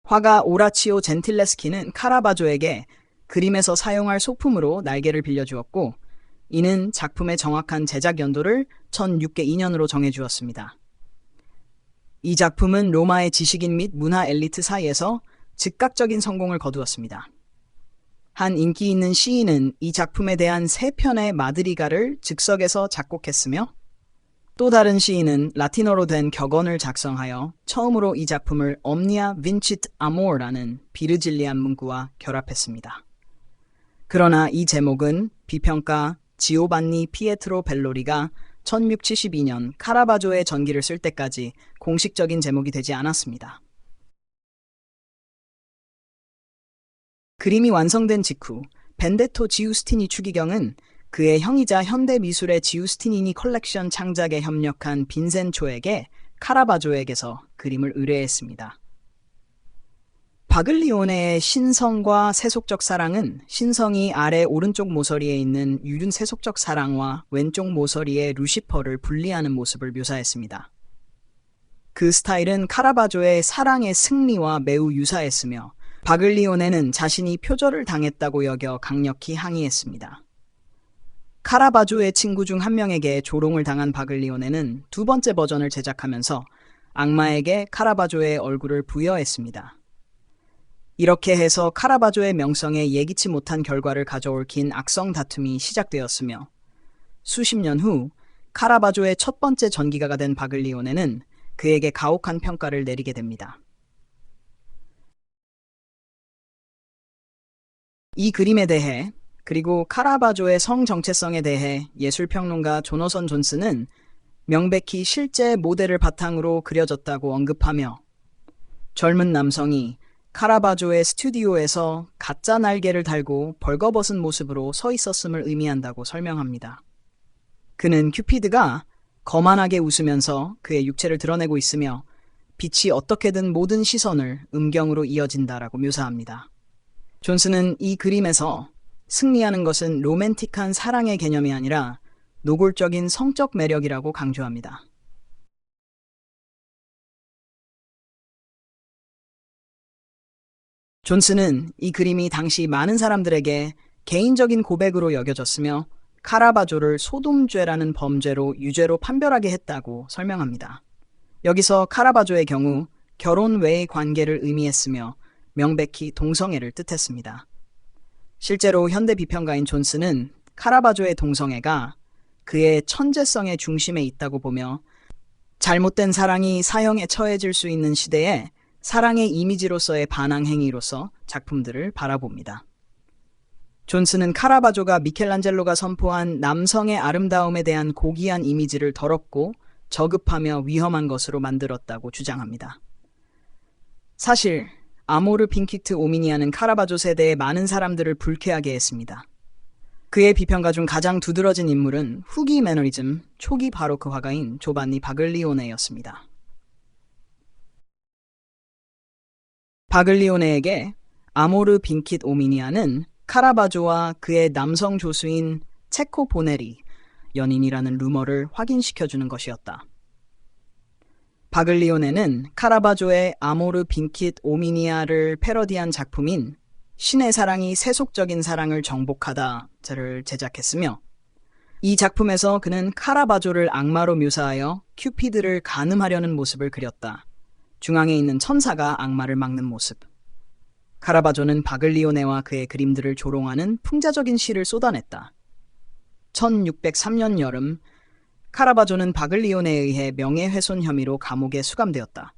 화가 오라치오 젠틸레스키는 카라바조에게 그림에서 사용할 소품으로 날개를 빌려주었고 이는 작품의 정확한 제작 연도를 1602년으로 정해주었습니다. 이 작품은 로마의 지식인 및 문화 엘리트 사이에서 즉각적인 성공을 거두었습니다. 한 인기 있는 시인은 이 작품에 대한 3편의 마드리가를 즉석에서 작곡했으며 또 다른 시인은 라틴어로 된 격언을 작성하여 처음으로 이 작품을 omnia vincit amor라는 비르질리안 문구와 결합했습니다. 그러나 이 제목은 비평가 지오반니 피에트로 벨로리가 1672년 카라바조의 전기를 쓸 때까지 공식적인 제목이 되지 않았습니다. 그림이 완성된 직후 벤데토 지우스티니 추기경은 그의 형이자 현대미술의 지우스티니니 컬렉션 창작에 협력한 빈센초에게 카라바조에게서 그림을 의뢰했습니다. 바글리오네의 신성과 세속적 사랑은 신성이 아래 오른쪽 모서리에 있는 유륜 세속적 사랑과 왼쪽 모서리의 루시퍼를 분리하는 모습을 묘사했습니다. 그 스타일은 카라바조의 사랑의 승리와 매우 유사했으며 바글리오네는 자신이 표절을 당했다고 여겨 강력히 항의했습니다. 카라바조의 친구 중 한 명에게 조롱을 당한 바글리오네는 두 번째 버전을 제작하면서 악마에게 카라바조의 얼굴을 부여했습니다. 이렇게 해서 카라바조의 명성에 예기치 못한 결과를 가져올 긴 악성 다툼이 시작되었으며 수십 년 후 카라바조의 첫 번째 전기가가 된 바글리오네는 그에게 가혹한 평가를 내리게 됩니다. 이 그림에 대해 그리고 카라바조의 성 정체성에 대해 예술평론가 조너선 존스는 명백히 실제 모델을 바탕으로 그려졌다고 언급하며 젊은 남성이 카라바조의 스튜디오에서 가짜 날개를 달고 벌거벗은 모습으로 서 있었음을 의미한다고 설명합니다. 그는 큐피드가 거만하게 웃으면서 그의 육체를 드러내고 있으며 빛이 어떻게든 모든 시선을 음경으로 이어진다라고 묘사합니다. 존스는 이 그림에서 승리하는 것은 로맨틱한 사랑의 개념이 아니라 노골적인 성적 매력이라고 강조합니다. 존스는 이 그림이 당시 많은 사람들에게 개인적인 고백으로 여겨졌으며 카라바조를 소돔죄라는 범죄로 유죄로 판별하게 했다고 설명합니다. 여기서 카라바조의 경우 결혼 외의 관계를 의미했으며 명백히 동성애를 뜻했습니다. 실제로 현대 비평가인 존스는 카라바조의 동성애가 그의 천재성의 중심에 있다고 보며 잘못된 사랑이 사형에 처해질 수 있는 시대에 사랑의 이미지로서의 반항 행위로서 작품들을 바라봅니다. 존스는 카라바조가 미켈란젤로가 선포한 남성의 아름다움에 대한 고귀한 이미지를 더럽고 저급하며 위험한 것으로 만들었다고 주장합니다. 사실 아모르 빈키트 오미니아는 카라바조 세대의 많은 사람들을 불쾌하게 했습니다. 그의 비평가 중 가장 두드러진 인물은 후기 매너리즘, 초기 바로크 화가인 조반니 바글리오네였습니다. 바글리오네에게 아모르 빈킷 오미니아는 카라바조와 그의 남성 조수인 체코 보네리 연인이라는 루머를 확인시켜주는 것이었다. 바글리오네는 카라바조의 아모르 빈킷 오미니아를 패러디한 작품인 신의 사랑이 세속적인 사랑을 정복하다를 제작했으며 이 작품에서 그는 카라바조를 악마로 묘사하여 큐피드를 간음하려는 모습을 그렸다. 중앙에 있는 천사가 악마를 막는 모습. 카라바조는 바글리오네와 그의 그림들을 조롱하는 풍자적인 시를 쏟아냈다. 1603년 여름 카라바조는 바글리오네에 의해 명예훼손 혐의로 감옥에 수감되었다.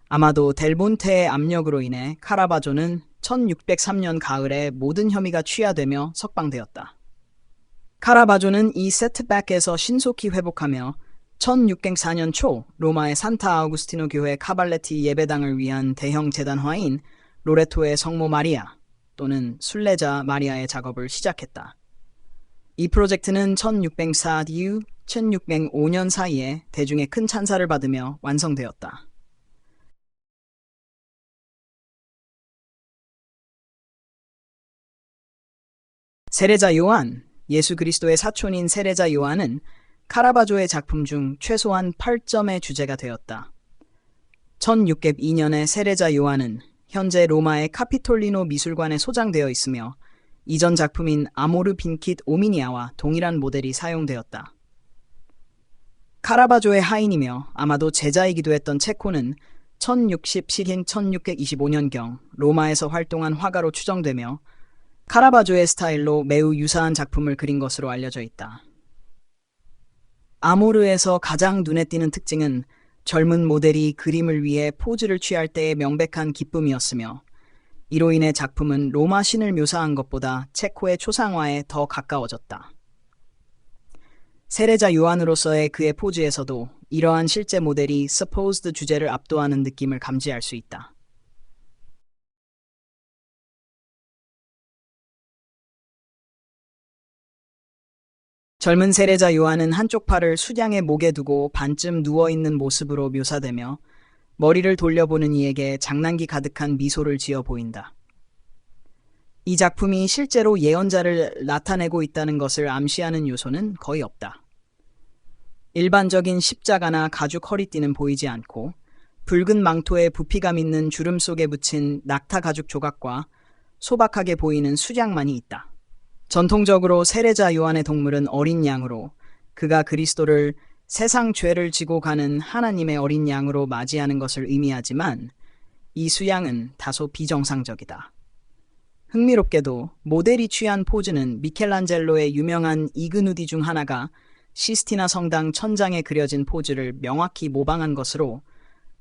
아마도 델본테의 압력으로 인해 카라바조는 1603년 가을에 모든 혐의가 취하되며 석방되었다. 카라바조는 이 세트백에서 신속히 회복하며 1604년 초 로마의 산타 아우구스티노 교회 카발레티 예배당을 위한 대형 재단화인 로레토의 성모 마리아 또는 순례자 마리아의 작업을 시작했다. 이 프로젝트는 1604 이후 1605년 사이에 대중의 큰 찬사를 받으며 완성되었다. 세례자 요한, 예수 그리스도의 사촌인 세례자 요한은 카라바조의 작품 중 최소한 8점의 주제가 되었다. 1602년에 세례자 요한은 현재 로마의 카피톨리노 미술관에 소장되어 있으며 이전 작품인 아모르 빈킷 오미니아와 동일한 모델이 사용되었다. 카라바조의 하인이며 아마도 제자이기도 했던 체코는 1060 시긴 1625년경 로마에서 활동한 화가로 추정되며 카라바조의 스타일로 매우 유사한 작품을 그린 것으로 알려져 있다. 아모르에서 가장 눈에 띄는 특징은 젊은 모델이 그림을 위해 포즈를 취할 때의 명백한 기쁨이었으며 이로 인해 작품은 로마 신을 묘사한 것보다 체코의 초상화에 더 가까워졌다. 세례자 요한으로서의 그의 포즈에서도 이러한 실제 모델이 supposed 주제를 압도하는 느낌을 감지할 수 있다. 젊은 세례자 요한은 한쪽 팔을 수량의 목에 두고 반쯤 누워있는 모습으로 묘사되며 머리를 돌려보는 이에게 장난기 가득한 미소를 지어 보인다. 이 작품이 실제로 예언자를 나타내고 있다는 것을 암시하는 요소는 거의 없다. 일반적인 십자가나 가죽 허리띠는 보이지 않고 붉은 망토에 부피감 있는 주름 속에 붙인 낙타 가죽 조각과 소박하게 보이는 수량만이 있다. 전통적으로 세례자 요한의 동물은 어린 양으로 그가 그리스도를 세상 죄를 지고 가는 하나님의 어린 양으로 맞이하는 것을 의미하지만 이 수양은 다소 비정상적이다. 흥미롭게도 모델이 취한 포즈는 미켈란젤로의 유명한 이그누디 중 하나가 시스티나 성당 천장에 그려진 포즈를 명확히 모방한 것으로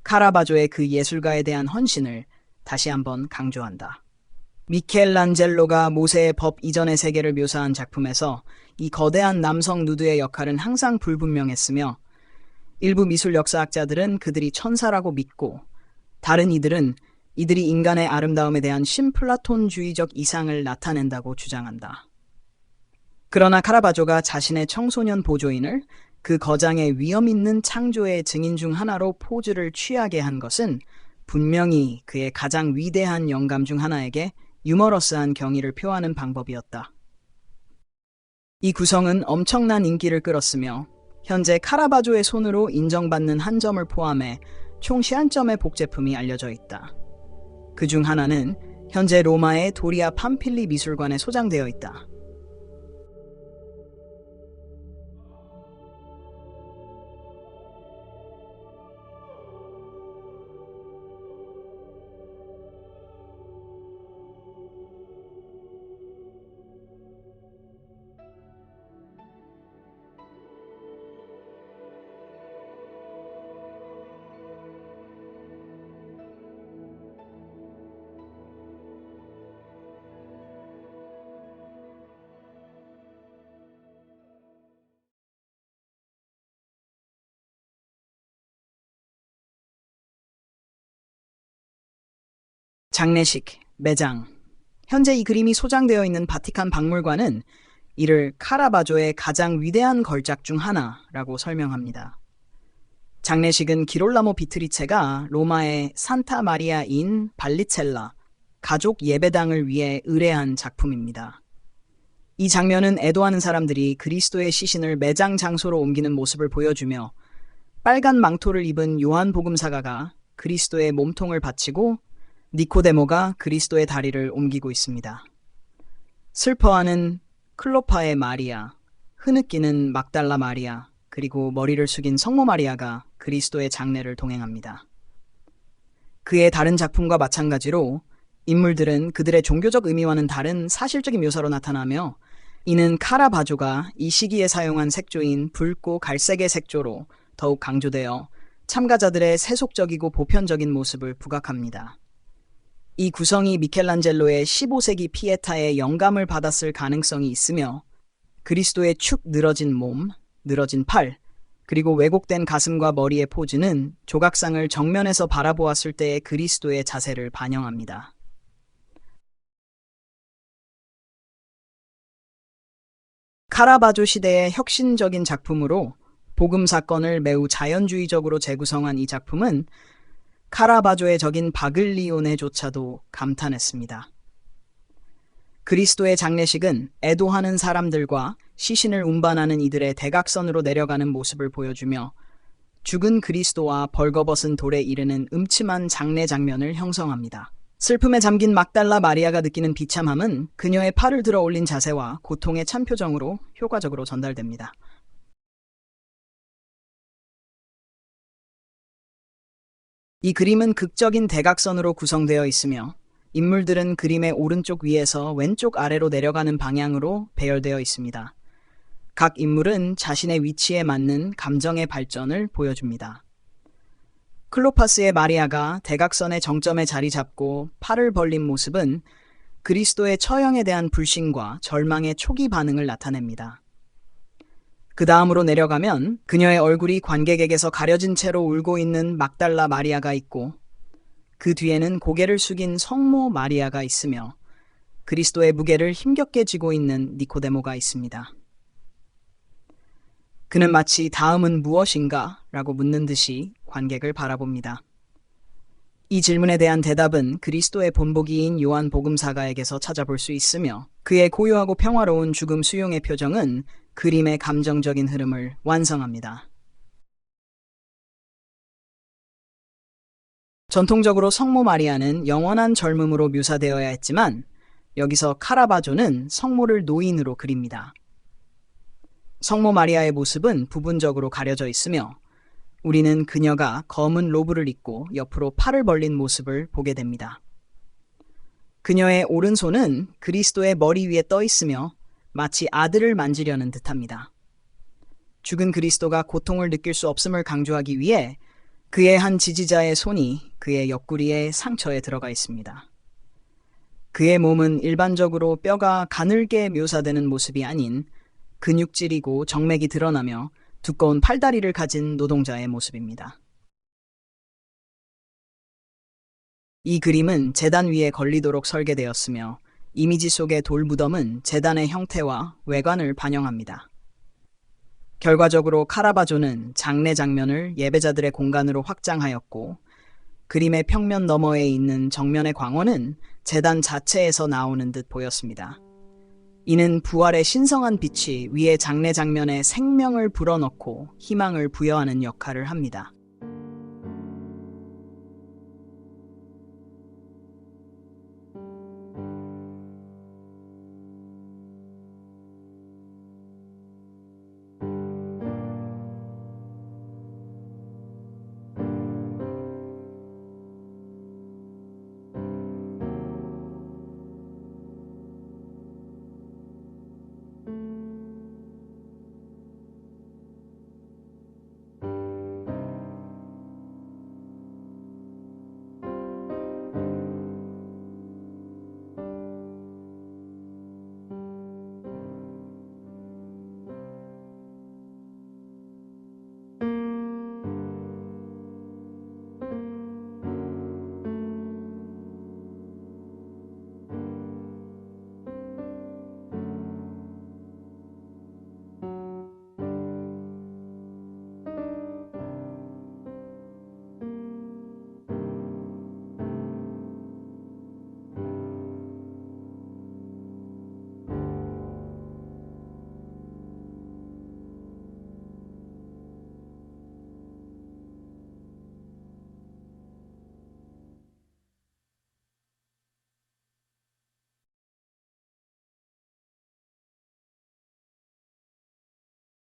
카라바조의 그 예술가에 대한 헌신을 다시 한번 강조한다. 미켈란젤로가 모세의 법 이전의 세계를 묘사한 작품에서 이 거대한 남성 누드의 역할은 항상 불분명했으며 일부 미술 역사학자들은 그들이 천사라고 믿고 다른 이들은 이들이 인간의 아름다움에 대한 신플라톤주의적 이상을 나타낸다고 주장한다. 그러나 카라바조가 자신의 청소년 보조인을 그 거장의 위험 있는 창조의 증인 중 하나로 포즈를 취하게 한 것은 분명히 그의 가장 위대한 영감 중 하나에게 유머러스한 경의를 표하는 방법이었다. 이 구성은 엄청난 인기를 끌었으며 현재 카라바조의 손으로 인정받는 한 점을 포함해 총 51점의 복제품이 알려져 있다. 그 중 하나는 현재 로마의 도리아 팜필리 미술관에 소장되어 있다. 장례식, 매장. 현재 이 그림이 소장되어 있는 바티칸 박물관은 이를 카라바조의 가장 위대한 걸작 중 하나라고 설명합니다. 장례식은 기롤라모 비트리체가 로마의 산타 마리아 인 발리첼라 가족 예배당을 위해 의뢰한 작품입니다. 이 장면은 애도하는 사람들이 그리스도의 시신을 매장 장소로 옮기는 모습을 보여주며 빨간 망토를 입은 요한 복음사가가 그리스도의 몸통을 바치고 니코데모가 그리스도의 다리를 옮기고 있습니다. 슬퍼하는 클로파의 마리아, 흐느끼는 막달라 마리아, 그리고 머리를 숙인 성모 마리아가 그리스도의 장례를 동행합니다. 그의 다른 작품과 마찬가지로 인물들은 그들의 종교적 의미와는 다른 사실적인 묘사로 나타나며 이는 카라바조가 이 시기에 사용한 색조인 붉고 갈색의 색조로 더욱 강조되어 참가자들의 세속적이고 보편적인 모습을 부각합니다. 이 구성이 미켈란젤로의 15세기 피에타의 영감을 받았을 가능성이 있으며 그리스도의 축 늘어진 몸, 늘어진 팔, 그리고 왜곡된 가슴과 머리의 포즈는 조각상을 정면에서 바라보았을 때의 그리스도의 자세를 반영합니다. 카라바조 시대의 혁신적인 작품으로 복음 사건을 매우 자연주의적으로 재구성한 이 작품은 카라바조의 적인 바글리오네조차도 감탄했습니다. 그리스도의 장례식은 애도하는 사람들과 시신을 운반하는 이들의 대각선으로 내려가는 모습을 보여주며 죽은 그리스도와 벌거벗은 돌에 이르는 음침한 장례 장면을 형성합니다. 슬픔에 잠긴 막달라 마리아가 느끼는 비참함은 그녀의 팔을 들어 올린 자세와 고통의 참표정으로 효과적으로 전달됩니다. 이 그림은 극적인 대각선으로 구성되어 있으며 인물들은 그림의 오른쪽 위에서 왼쪽 아래로 내려가는 방향으로 배열되어 있습니다. 각 인물은 자신의 위치에 맞는 감정의 발전을 보여줍니다. 클로파스의 마리아가 대각선의 정점에 자리 잡고 팔을 벌린 모습은 그리스도의 처형에 대한 불신과 절망의 초기 반응을 나타냅니다. 그 다음으로 내려가면 그녀의 얼굴이 관객에게서 가려진 채로 울고 있는 막달라 마리아가 있고 그 뒤에는 고개를 숙인 성모 마리아가 있으며 그리스도의 무게를 힘겹게 쥐고 있는 니코데모가 있습니다. 그는 마치 다음은 무엇인가? 라고 묻는 듯이 관객을 바라봅니다. 이 질문에 대한 대답은 그리스도의 본보기인 요한 복음사가에게서 찾아볼 수 있으며 그의 고요하고 평화로운 죽음 수용의 표정은 그림의 감정적인 흐름을 완성합니다. 전통적으로 성모 마리아는 영원한 젊음으로 묘사되어야 했지만 여기서 카라바조는 성모를 노인으로 그립니다. 성모 마리아의 모습은 부분적으로 가려져 있으며 우리는 그녀가 검은 로브를 입고 옆으로 팔을 벌린 모습을 보게 됩니다. 그녀의 오른손은 그리스도의 머리 위에 떠 있으며 마치 아들을 만지려는 듯합니다. 죽은 그리스도가 고통을 느낄 수 없음을 강조하기 위해 그의 한 지지자의 손이 그의 옆구리에 상처에 들어가 있습니다. 그의 몸은 일반적으로 뼈가 가늘게 묘사되는 모습이 아닌 근육질이고 정맥이 드러나며 두꺼운 팔다리를 가진 노동자의 모습입니다. 이 그림은 제단 위에 걸리도록 설계되었으며 이미지 속의 돌무덤은 제단의 형태와 외관을 반영합니다. 결과적으로 카라바조는 장례 장면을 예배자들의 공간으로 확장하였고, 그림의 평면 너머에 있는 정면의 광원은 제단 자체에서 나오는 듯 보였습니다. 이는 부활의 신성한 빛이 위의 장례 장면에 생명을 불어넣고 희망을 부여하는 역할을 합니다.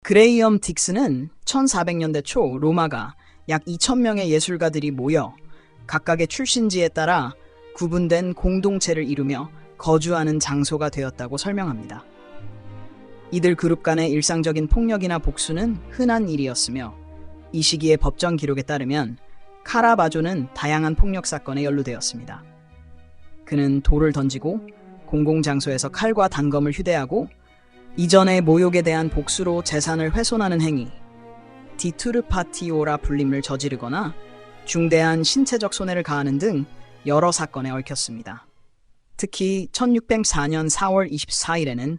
그레이엄 딕스는 1400년대 초 로마가 약 2000명의 예술가들이 모여 각각의 출신지에 따라 구분된 공동체를 이루며 거주하는 장소가 되었다고 설명합니다. 이들 그룹 간의 일상적인 폭력이나 복수는 흔한 일이었으며, 이 시기의 법정 기록에 따르면 카라바조는 다양한 폭력 사건에 연루되었습니다. 그는 돌을 던지고 공공장소에서 칼과 단검을 휴대하고 이전의 모욕에 대한 복수로 재산을 훼손하는 행위, 디투르파티오라 불림을 저지르거나 중대한 신체적 손해를 가하는 등 여러 사건에 얽혔습니다. 특히 1604년 4월 24일에는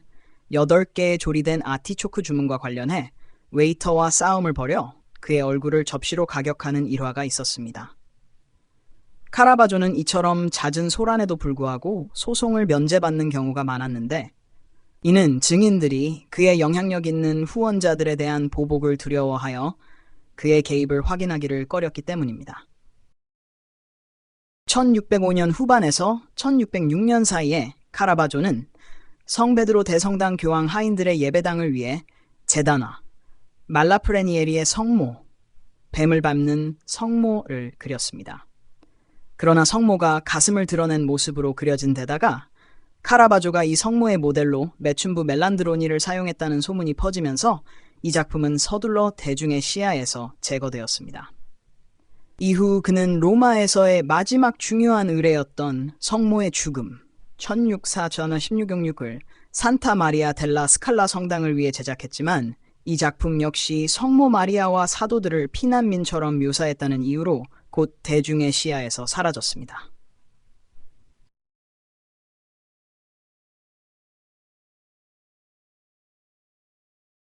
8개의 조리된 아티초크 주문과 관련해 웨이터와 싸움을 벌여 그의 얼굴을 접시로 가격하는 일화가 있었습니다. 카라바조는 이처럼 잦은 소란에도 불구하고 소송을 면제받는 경우가 많았는데, 이는 증인들이 그의 영향력 있는 후원자들에 대한 보복을 두려워하여 그의 개입을 확인하기를 꺼렸기 때문입니다. 1605년 후반에서 1606년 사이에 카라바조는 성베드로 대성당 교황 하인들의 예배당을 위해 제단화, 말라프레니에리의 성모, 뱀을 밟는 성모를 그렸습니다. 그러나 성모가 가슴을 드러낸 모습으로 그려진 데다가 카라바조가 이 성모의 모델로 매춘부 멜란드로니를 사용했다는 소문이 퍼지면서 이 작품은 서둘러 대중의 시야에서 제거되었습니다. 이후 그는 로마에서의 마지막 중요한 의뢰였던 성모의 죽음, 1604-1666을 산타 마리아 델라 스칼라 성당을 위해 제작했지만, 이 작품 역시 성모 마리아와 사도들을 피난민처럼 묘사했다는 이유로 곧 대중의 시야에서 사라졌습니다.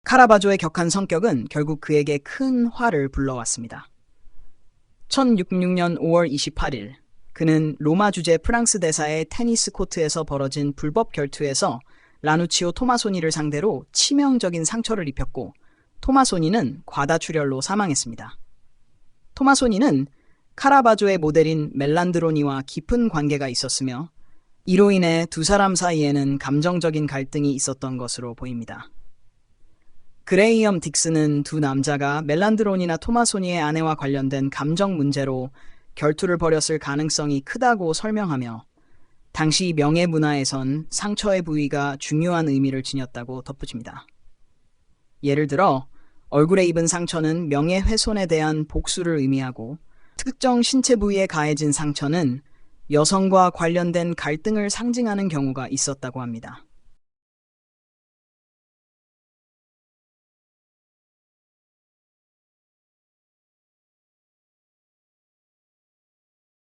카라바조의 격한 성격은 결국 그에게 큰 화를 불러왔습니다. 1606년 5월 28일, 그는 로마 주재 프랑스 대사의 테니스 코트에서 벌어진 불법 결투에서 라누치오 토마소니를 상대로 치명적인 상처를 입혔고, 토마소니는 과다출혈로 사망했습니다. 토마소니는 카라바조의 모델인 멜란드로니와 깊은 관계가 있었으며, 이로 인해 두 사람 사이에는 감정적인 갈등이 있었던 것으로 보입니다. 그레이엄 딕스는 두 남자가 멜란드론이나 토마소니의 아내와 관련된 감정 문제로 결투를 벌였을 가능성이 크다고 설명하며, 당시 명예 문화에선 상처의 부위가 중요한 의미를 지녔다고 덧붙입니다. 예를 들어 얼굴에 입은 상처는 명예훼손에 대한 복수를 의미하고, 특정 신체 부위에 가해진 상처는 여성과 관련된 갈등을 상징하는 경우가 있었다고 합니다.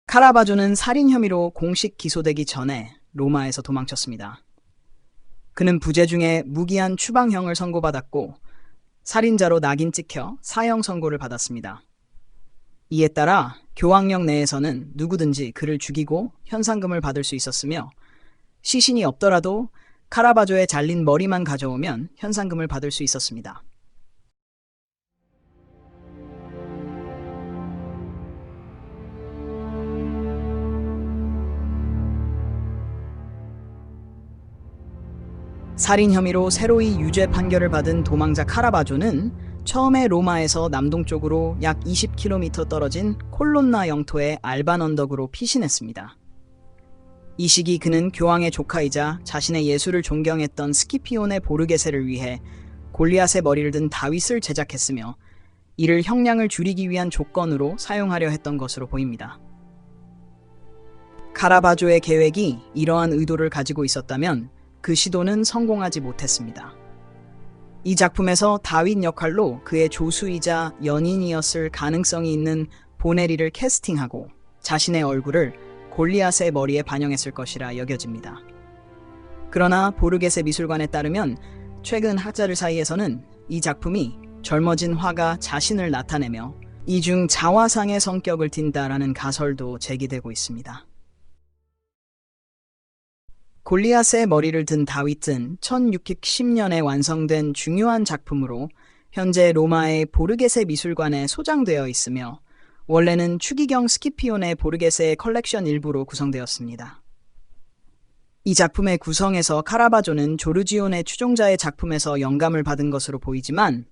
카라바조는 살인 혐의로 공식 기소되기 전에 로마에서 도망쳤습니다. 그는 부재 중에 무기한 추방형을 선고받았고 살인자로 낙인 찍혀 사형 선고를 받았습니다. 이에 따라 교황령 내에서는 누구든지 그를 죽이고 현상금을 받을 수 있었으며 시신이 없더라도 카라바조의 잘린 머리만 가져오면 현상금을 받을 수 있었습니다. 살인 혐의로 새로이 유죄 판결을 받은 도망자 카라바조는 처음에 로마에서 남동쪽으로 약 20km 떨어진 콜론나 영토의 알반 언덕으로 피신했습니다. 이 시기 그는 교황의 조카이자 자신의 예술을 존경했던 스키피오네 보르게세를 위해 골리앗의 머리를 든 다윗을 제작했으며 이를 형량을 줄이기 위한 조건으로 사용하려 했던 것으로 보입니다. 카라바조의 계획이 이러한 의도를 가지고 있었다면 그 시도는 성공하지 못했습니다. 이 작품에서 다윗 역할로 그의 조수이자 연인이었을 가능성이 있는 보네리를 캐스팅하고 자신의 얼굴을 골리앗의 머리에 반영했을 것이라 여겨집니다. 그러나 보르게세 미술관에 따르면 최근 학자들 사이에서는 이 작품이 젊어진 화가 자신을 나타내며 이중 자화상의 성격을 띈다라는 가설도 제기되고 있습니다. 골리앗의 머리를 든 다윗은 1610년에 완성된 중요한 작품으로 현재 로마의 보르게세 미술관에 소장되어 있으며 원래는 추기경 스키피오네 보르게세의 컬렉션 일부로 구성되었습니다. 이 작품의 구성에서 카라바조는 조르지오네 추종자의 작품에서 영감을 받은 것으로 보이지만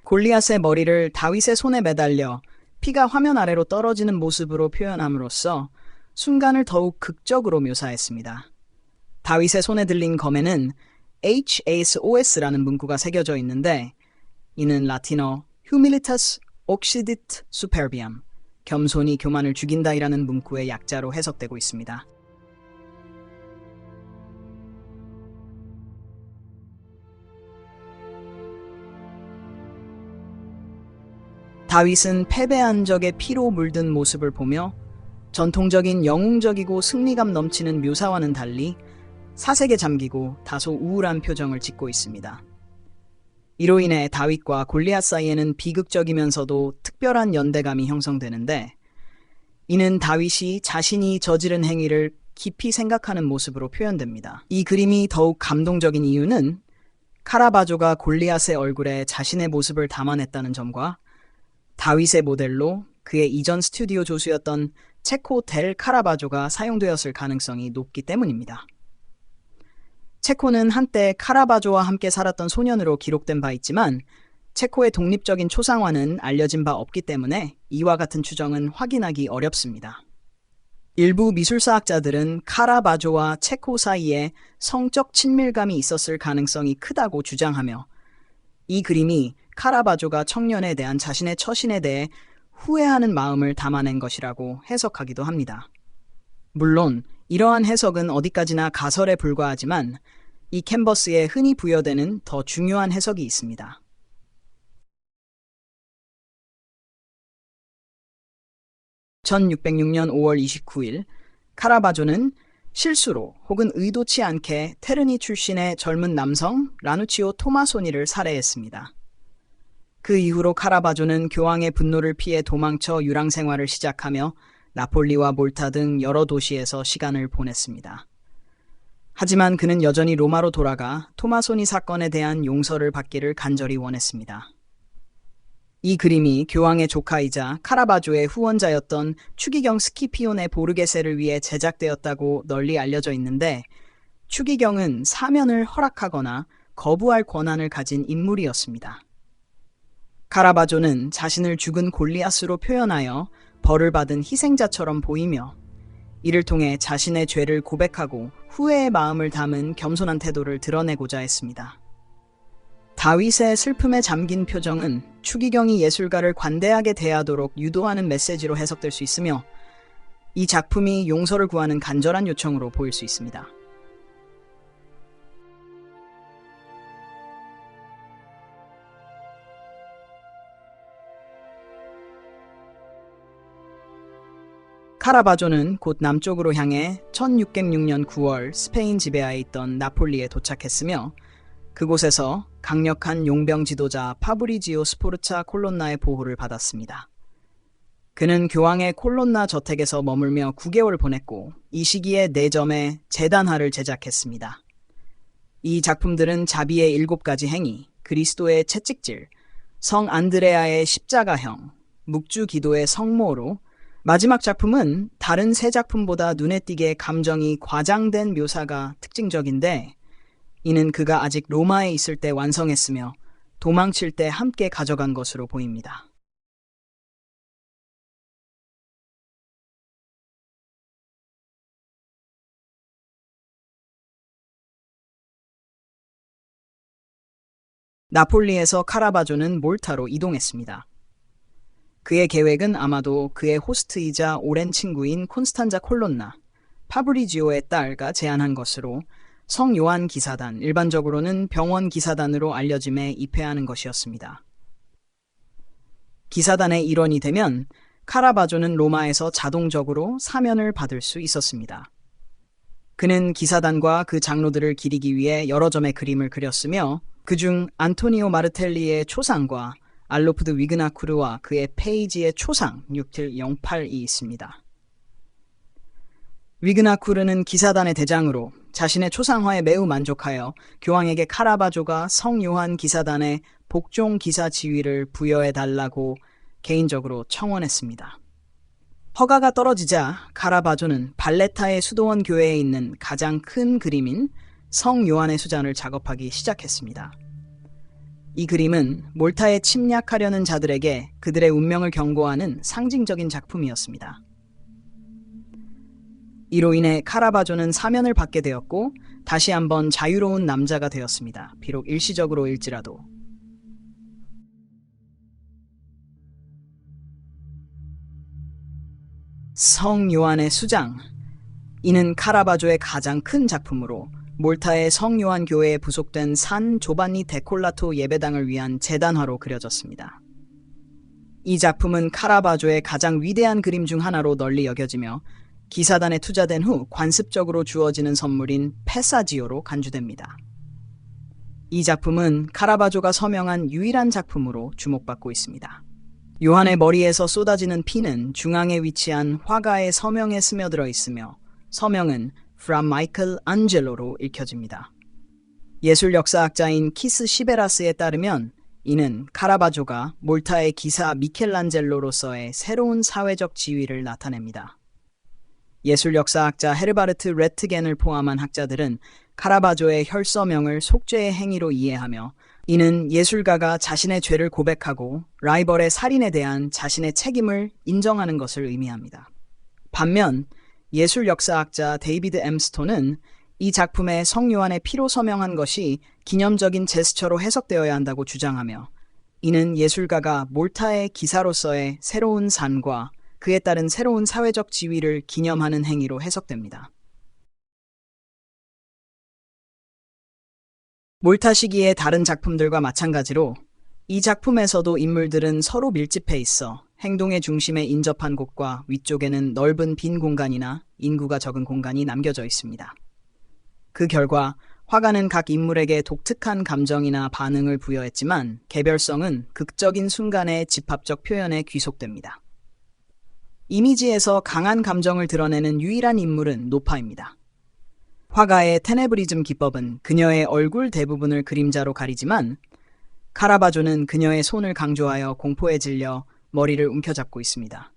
골리앗의 머리를 다윗의 손에 매달려 피가 화면 아래로 떨어지는 모습으로 표현함으로써 순간을 더욱 극적으로 묘사했습니다. 다윗의 손에 들린 검에는 HASOS라는 문구가 새겨져 있는데 이는 라틴어 Humilitas Occidit Superbiam, 겸손이 교만을 죽인다이라는 문구의 약자로 해석되고 있습니다. 다윗은 패배한 적의 피로 물든 모습을 보며 전통적인 영웅적이고 승리감 넘치는 묘사와는 달리 사색에 잠기고 다소 우울한 표정을 짓고 있습니다. 이로 인해 다윗과 골리앗 사이에는 비극적이면서도 특별한 연대감이 형성되는데 이는 다윗이 자신이 저지른 행위를 깊이 생각하는 모습으로 표현됩니다. 이 그림이 더욱 감동적인 이유는 카라바조가 골리앗의 얼굴에 자신의 모습을 담아냈다는 점과 다윗의 모델로 그의 이전 스튜디오 조수였던 체코 델 카라바조가 사용되었을 가능성이 높기 때문입니다. 체코는 한때 카라바조와 함께 살았던 소년으로 기록된 바 있지만 체코의 독립적인 초상화는 알려진 바 없기 때문에 이와 같은 추정은 확인하기 어렵습니다. 일부 미술사학자들은 카라바조와 체코 사이에 성적 친밀감이 있었을 가능성이 크다고 주장하며 이 그림이 카라바조가 청년에 대한 자신의 처신에 대해 후회하는 마음을 담아낸 것이라고 해석하기도 합니다. 물론 이러한 해석은 어디까지나 가설에 불과하지만 이 캔버스에 흔히 부여되는 더 중요한 해석이 있습니다. (1606년 5월 29일) 카라바조는 실수로 혹은 의도치 않게 테르니 출신의 젊은 남성 라누치오 토마소니를 살해했습니다. 그 이후로 카라바조는 교황의 분노를 피해 도망쳐 유랑 생활을 시작하며 나폴리와 몰타 등 여러 도시에서 시간을 보냈습니다. 하지만 그는 여전히 로마로 돌아가 토마소니 사건에 대한 용서를 받기를 간절히 원했습니다. 이 그림이 교황의 조카이자 카라바조의 후원자였던 추기경 스키피오네 보르게세를 위해 제작되었다고 널리 알려져 있는데 추기경은 사면을 허락하거나 거부할 권한을 가진 인물이었습니다. 카라바조는 자신을 죽은 골리앗으로 표현하여 벌을 받은 희생자처럼 보이며 이를 통해 자신의 죄를 고백하고 후회의 마음을 담은 겸손한 태도를 드러내고자 했습니다. 다윗의 슬픔에 잠긴 표정은 추기경이 예술가를 관대하게 대하도록 유도하는 메시지로 해석될 수 있으며 이 작품이 용서를 구하는 간절한 요청으로 보일 수 있습니다. 카라바조는 곧 남쪽으로 향해 1606년 9월 스페인 지배하에 있던 나폴리에 도착했으며 그곳에서 강력한 용병 지도자 파브리지오 스포르차 콜론나의 보호를 받았습니다. 그는 교황의 콜론나 저택에서 머물며 9개월 보냈고 이 시기에 4점의 제단화를 제작했습니다. 이 작품들은 자비의 7가지 행위, 그리스도의 채찍질, 성 안드레아의 십자가형, 묵주 기도의 성모로 마지막 작품은 다른 세 작품보다 눈에 띄게 감정이 과장된 묘사가 특징적인데 이는 그가 아직 로마에 있을 때 완성했으며 도망칠 때 함께 가져간 것으로 보입니다. 나폴리에서 카라바조는 몰타로 이동했습니다. 그의 계획은 아마도 그의 호스트이자 오랜 친구인 콘스탄자 콜론나, 파브리지오의 딸과 제안한 것으로 성 요한 기사단, 일반적으로는 병원 기사단으로 알려짐에 입회하는 것이었습니다. 기사단의 일원이 되면 카라바조는 로마에서 자동적으로 사면을 받을 수 있었습니다. 그는 기사단과 그 장로들을 기리기 위해 여러 점의 그림을 그렸으며 그중 안토니오 마르텔리의 초상과 알로프드 위그나쿠르와 그의 페이지의 초상 6-08이 있습니다. 위그나쿠르는 기사단의 대장으로 자신의 초상화에 매우 만족하여 교황에게 카라바조가 성 요한 기사단의 복종 기사 지위를 부여해달라고 개인적으로 청원했습니다. 허가가 떨어지자 카라바조는 발레타의 수도원 교회에 있는 가장 큰 그림인 성 요한의 수장을 작업하기 시작했습니다. 이 그림은 몰타에 침략하려는 자들에게 그들의 운명을 경고하는 상징적인 작품이었습니다. 이로 인해 카라바조는 사면을 받게 되었고 다시 한번 자유로운 남자가 되었습니다. 비록 일시적으로일지라도. 성 요한의 수장. 이는 카라바조의 가장 큰 작품으로 몰타의 성 요한 교회에 부속된 산 조반니 데콜라토 예배당을 위한 제단화로 그려졌습니다. 이 작품은 카라바조의 가장 위대한 그림 중 하나로 널리 여겨지며 기사단에 투자된 후 관습적으로 주어지는 선물인 페사지오로 간주됩니다. 이 작품은 카라바조가 서명한 유일한 작품으로 주목받고 있습니다. 요한의 머리에서 쏟아지는 피는 중앙에 위치한 화가의 서명에 스며들어 있으며 서명은 From Michael Angelo로 읽혀집니다. 예술 역사학자인 키스 시베라스에 따르면 이는 카라바조가 몰타의 기사 미켈란젤로로서의 새로운 사회적 지위를 나타냅니다. 예술 역사학자 헤르바르트 레트겐을 포함한 학자들은 카라바조의 혈서명을 속죄의 행위로 이해하며 이는 예술가가 자신의 죄를 고백하고 라이벌의 살인에 대한 자신의 책임을 인정하는 것을 의미합니다. 반면 예술 역사학자 데이비드 M. 스톤은 이 작품에 성 요한의 피로 서명한 것이 기념적인 제스처로 해석되어야 한다고 주장하며 이는 예술가가 몰타의 기사로서의 새로운 산과 그에 따른 새로운 사회적 지위를 기념하는 행위로 해석됩니다. 몰타 시기의 다른 작품들과 마찬가지로 이 작품에서도 인물들은 서로 밀집해 있어 행동의 중심에 인접한 곳과 위쪽에는 넓은 빈 공간이나 인구가 적은 공간이 남겨져 있습니다. 그 결과 화가는 각 인물에게 독특한 감정이나 반응을 부여했지만 개별성은 극적인 순간의 집합적 표현에 귀속됩니다. 이미지에서 강한 감정을 드러내는 유일한 인물은 노파입니다. 화가의 테네브리즘 기법은 그녀의 얼굴 대부분을 그림자로 가리지만 카라바조는 그녀의 손을 강조하여 공포에 질려 머리를 움켜잡고 있습니다.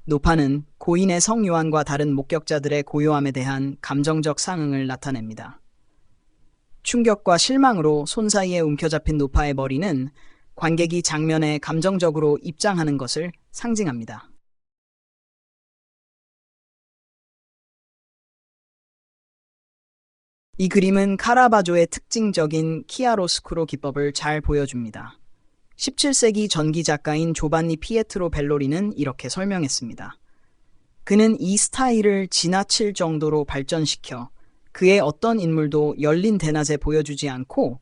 노파는 고인의 성 요한과 다른 목격자들의 고요함에 대한 감정적 상응을 나타냅니다. 충격과 실망으로 손 사이에 움켜잡힌 노파의 머리는 관객이 장면에 감정적으로 입장하는 것을 상징합니다. 이 그림은 카라바조의 특징적인 키아로스쿠로 기법을 잘 보여줍니다. 17세기 전기 작가인 조반니 피에트로 벨로리는 이렇게 설명했습니다. 그는 이 스타일을 지나칠 정도로 발전시켜 그의 어떤 인물도 열린 대낮에 보여주지 않고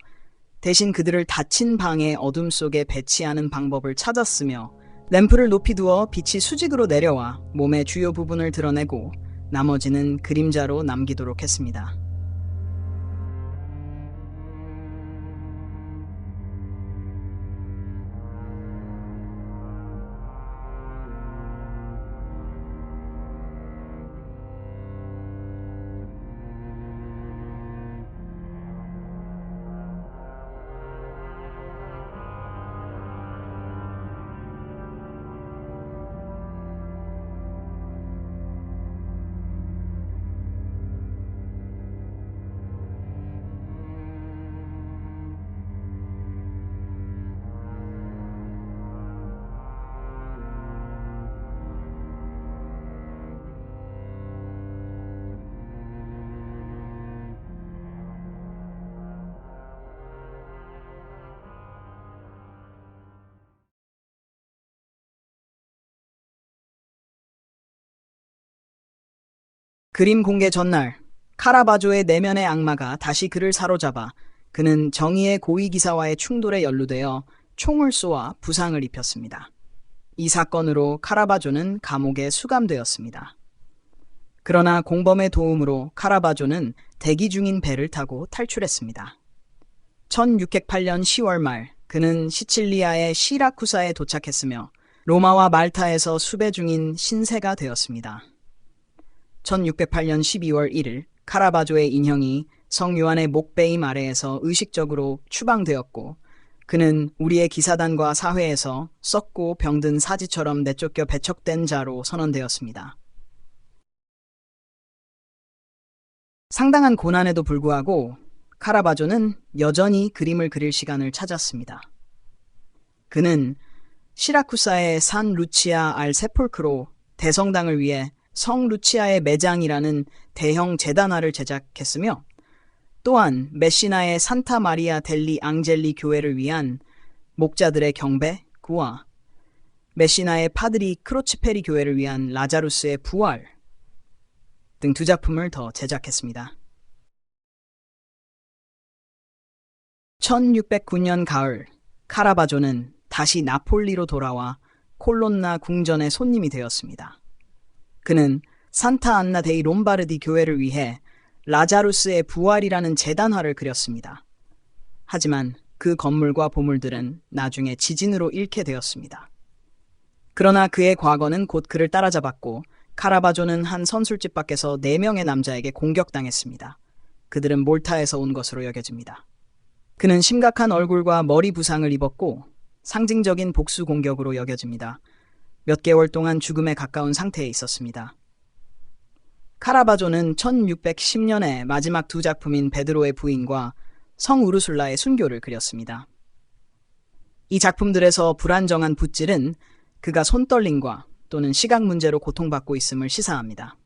대신 그들을 닫힌 방의 어둠 속에 배치하는 방법을 찾았으며 램프를 높이 두어 빛이 수직으로 내려와 몸의 주요 부분을 드러내고 나머지는 그림자로 남기도록 했습니다. 그림 공개 전날, 카라바조의 내면의 악마가 다시 그를 사로잡아 그는 정의의 고위기사와의 충돌에 연루되어 총을 쏘아 부상을 입혔습니다. 이 사건으로 카라바조는 감옥에 수감되었습니다. 그러나 공범의 도움으로 카라바조는 대기 중인 배를 타고 탈출했습니다. 1608년 10월 말 그는 시칠리아의 시라쿠사에 도착했으며 로마와 말타에서 수배 중인 신세가 되었습니다. 1608년 12월 1일 카라바조의 인형이 성 요한의 목베임 아래에서 의식적으로 추방되었고 그는 우리의 기사단과 사회에서 썩고 병든 사지처럼 내쫓겨 배척된 자로 선언되었습니다. 상당한 고난에도 불구하고 카라바조는 여전히 그림을 그릴 시간을 찾았습니다. 그는 시라쿠사의 산 루치아 알 세폴크로 대성당을 위해 성 루치아의 매장이라는 대형 제단화를 제작했으며 또한 메시나의 산타 마리아 델리 앙젤리 교회를 위한 목자들의 경배, 구화, 메시나의 파드리 크로치페리 교회를 위한 라자루스의 부활 등 두 작품을 더 제작했습니다. 1609년 가을, 카라바조는 다시 나폴리로 돌아와 콜론나 궁전의 손님이 되었습니다. 그는 산타 안나 데이 롬바르디 교회를 위해 라자루스의 부활이라는 제단화를 그렸습니다. 하지만 그 건물과 보물들은 나중에 지진으로 잃게 되었습니다. 그러나 그의 과거는 곧 그를 따라잡았고 카라바조는 한 선술집 밖에서 4명의 남자에게 공격당했습니다. 그들은 몰타에서 온 것으로 여겨집니다. 그는 심각한 얼굴과 머리 부상을 입었고 상징적인 복수 공격으로 여겨집니다. 몇 개월 동안 죽음에 가까운 상태에 있었습니다. 카라바조는 1610년에 마지막 두 작품인 베드로의 부인과 성 우르술라의 순교를 그렸습니다. 이 작품들에서 불안정한 붓질은 그가 손떨림과 또는 시각 문제로 고통받고 있음을 시사합니다.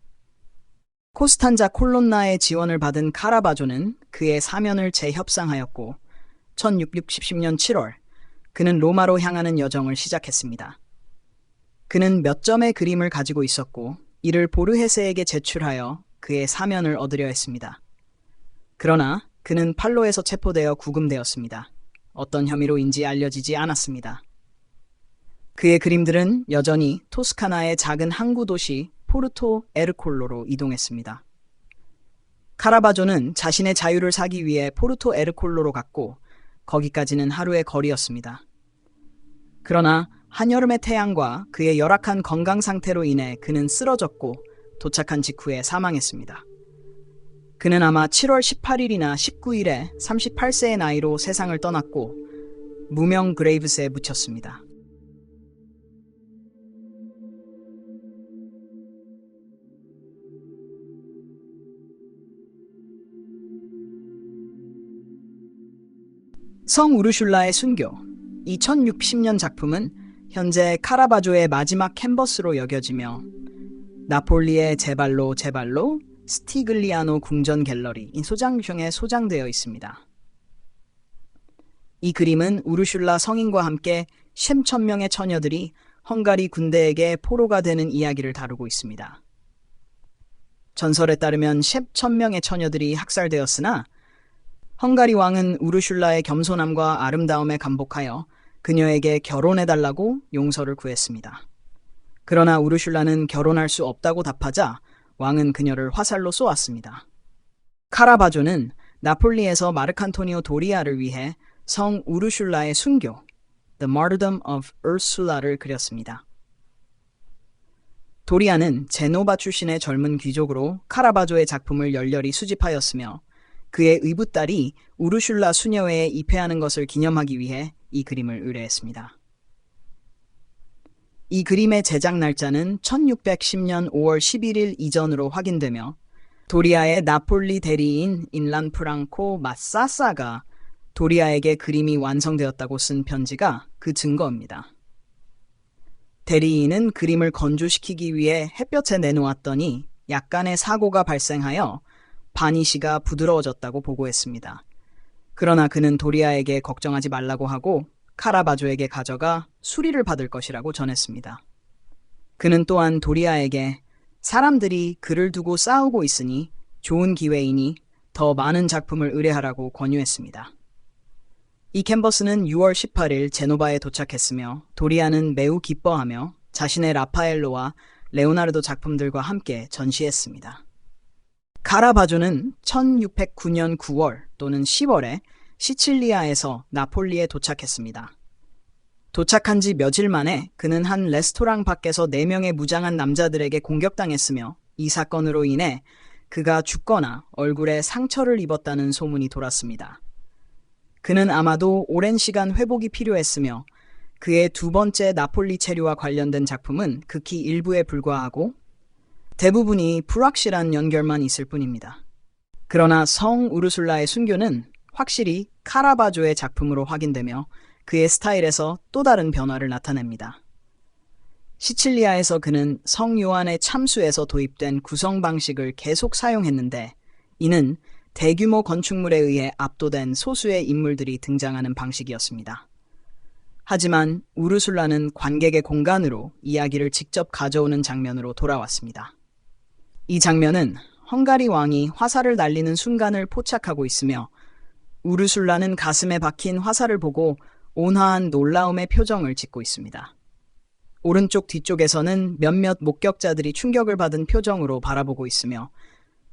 코스탄자 콜론나의 지원을 받은 카라바조는 그의 사면을 재협상하였고 1660년 7월 그는 로마로 향하는 여정을 시작했습니다. 그는 몇 점의 그림을 가지고 있었고 이를 보르헤세에게 제출하여 그의 사면을 얻으려 했습니다. 그러나 그는 팔로에서 체포되어 구금되었습니다. 어떤 혐의로인지 알려지지 않았습니다. 그의 그림들은 여전히 토스카나의 작은 항구 도시 포르토 에르콜로로 이동했습니다. 카라바조는 자신의 자유를 사기 위해 포르토 에르콜로로 갔고 거기까지는 하루의 거리였습니다. 그러나 한여름의 태양과 그의 열악한 건강 상태로 인해 그는 쓰러졌고 도착한 직후에 사망했습니다. 그는 아마 7월 18일이나 19일에 38세의 나이로 세상을 떠났고 무명 그레이브스에 묻혔습니다. 성 우르슐라의 순교. 이 1610년 작품은 현재 카라바조의 마지막 캔버스로 여겨지며 나폴리의 제발로 스티글리아노 궁전 갤러리 소장흉에 소장되어 있습니다. 이 그림은 우르슐라 성인과 함께 10,000명의 처녀들이 헝가리 군대에게 포로가 되는 이야기를 다루고 있습니다. 전설에 따르면 10,000명의 처녀들이 학살되었으나 헝가리 왕은 우르슐라의 겸손함과 아름다움에 감복하여 그녀에게 결혼해달라고 용서를 구했습니다. 그러나 우르슐라는 결혼할 수 없다고 답하자 왕은 그녀를 화살로 쏘았습니다. 카라바조는 나폴리에서 마르칸토니오 도리아를 위해 성 우르슐라의 순교, The Martyrdom of Ursula를 그렸습니다. 도리아는 제노바 출신의 젊은 귀족으로 카라바조의 작품을 열렬히 수집하였으며 그의 의붓딸이 우르슐라 수녀회에 입회하는 것을 기념하기 위해 이 그림을 의뢰했습니다. 이 그림의 제작 날짜는 1610년 5월 11일 이전으로 확인되며 도리아의 나폴리 대리인 인란 프랑코 마사사가 도리아에게 그림이 완성되었다고 쓴 편지가 그 증거입니다. 대리인은 그림을 건조시키기 위해 햇볕에 내놓았더니 약간의 사고가 발생하여 바니시가 부드러워졌다고 보고했습니다. 그러나 그는 도리아에게 걱정하지 말라고 하고 카라바조에게 가져가 수리를 받을 것이라고 전했습니다. 그는 또한 도리아에게 사람들이 그를 두고 싸우고 있으니 좋은 기회이니 더 많은 작품을 의뢰하라고 권유했습니다. 이 캔버스는 6월 18일 제노바에 도착했으며 도리아는 매우 기뻐하며 자신의 라파엘로와 레오나르도 작품들과 함께 전시했습니다. 카라바조는 1609년 9월 또는 10월에 시칠리아에서 나폴리에 도착했습니다. 도착한 지 며칠 만에 그는 한 레스토랑 밖에서 4명의 무장한 남자들에게 공격당했으며 이 사건으로 인해 그가 죽거나 얼굴에 상처를 입었다는 소문이 돌았습니다. 그는 아마도 오랜 시간 회복이 필요했으며 그의 두 번째 나폴리 체류와 관련된 작품은 극히 일부에 불과하고 대부분이 불확실한 연결만 있을 뿐입니다. 그러나 성 우르술라의 순교는 확실히 카라바조의 작품으로 확인되며 그의 스타일에서 또 다른 변화를 나타냅니다. 시칠리아에서 그는 성 요한의 참수에서 도입된 구성 방식을 계속 사용했는데 이는 대규모 건축물에 의해 압도된 소수의 인물들이 등장하는 방식이었습니다. 하지만 우르술라는 관객의 공간으로 이야기를 직접 가져오는 장면으로 돌아왔습니다. 이 장면은 헝가리 왕이 화살을 날리는 순간을 포착하고 있으며 우르술라는 가슴에 박힌 화살을 보고 온화한 놀라움의 표정을 짓고 있습니다. 오른쪽 뒤쪽에서는 몇몇 목격자들이 충격을 받은 표정으로 바라보고 있으며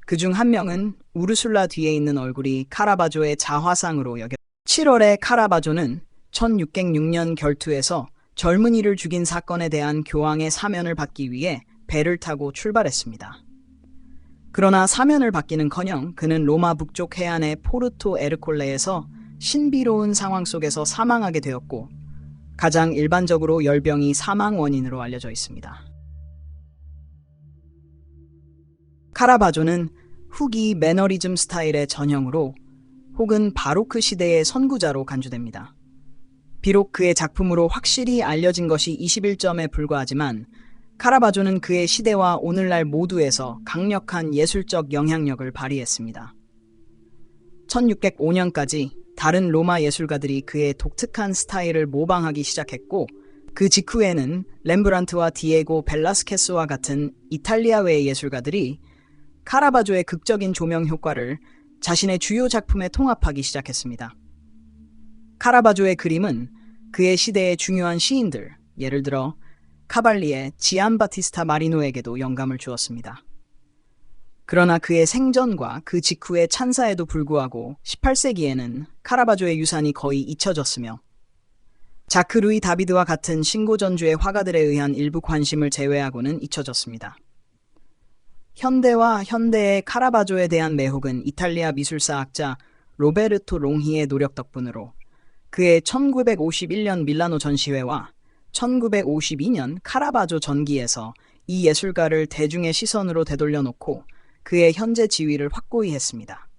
그중 한 명은 우르술라 뒤에 있는 얼굴이 카라바조의 자화상으로 7월에 카라바조는 1606년 결투에서 젊은이를 죽인 사건에 대한 교황의 사면을 받기 위해 배를 타고 출발했습니다. 그러나 사면을 받기는커녕 그는 로마 북쪽 해안의 포르토 에르콜레에서 신비로운 상황 속에서 사망하게 되었고 가장 일반적으로 열병이 사망 원인으로 알려져 있습니다. 카라바조는 후기 매너리즘 스타일의 전형으로 혹은 바로크 시대의 선구자로 간주됩니다. 비록 그의 작품으로 확실히 알려진 것이 21점에 불과하지만 카라바조는 그의 시대와 오늘날 모두에서 강력한 예술적 영향력을 발휘했습니다. 1605년까지 다른 로마 예술가들이 그의 독특한 스타일을 모방하기 시작했고 그 직후에는 렘브란트와 디에고 벨라스케스와 같은 이탈리아외의 예술가들이 카라바조의 극적인 조명 효과를 자신의 주요 작품에 통합하기 시작했습니다. 카라바조의 그림은 그의 시대의 중요한 시인들, 예를 들어 카발리의 지안바티스타 마리노에게도 영감을 주었습니다. 그러나 그의 생전과 그 직후의 찬사에도 불구하고 18세기에는 카라바조의 유산이 거의 잊혀졌으며 자크 루이 다비드와 같은 신고전주의 화가들에 의한 일부 관심을 제외하고는 잊혀졌습니다. 현대와 현대의 카라바조에 대한 매혹은 이탈리아 미술사학자 로베르토 롱히의 노력 덕분으로 그의 1951년 밀라노 전시회와 1952년 카라바조 전기에서 이 예술가를 대중의 시선으로 되돌려놓고 그의 현재 지위를 확고히 했습니다.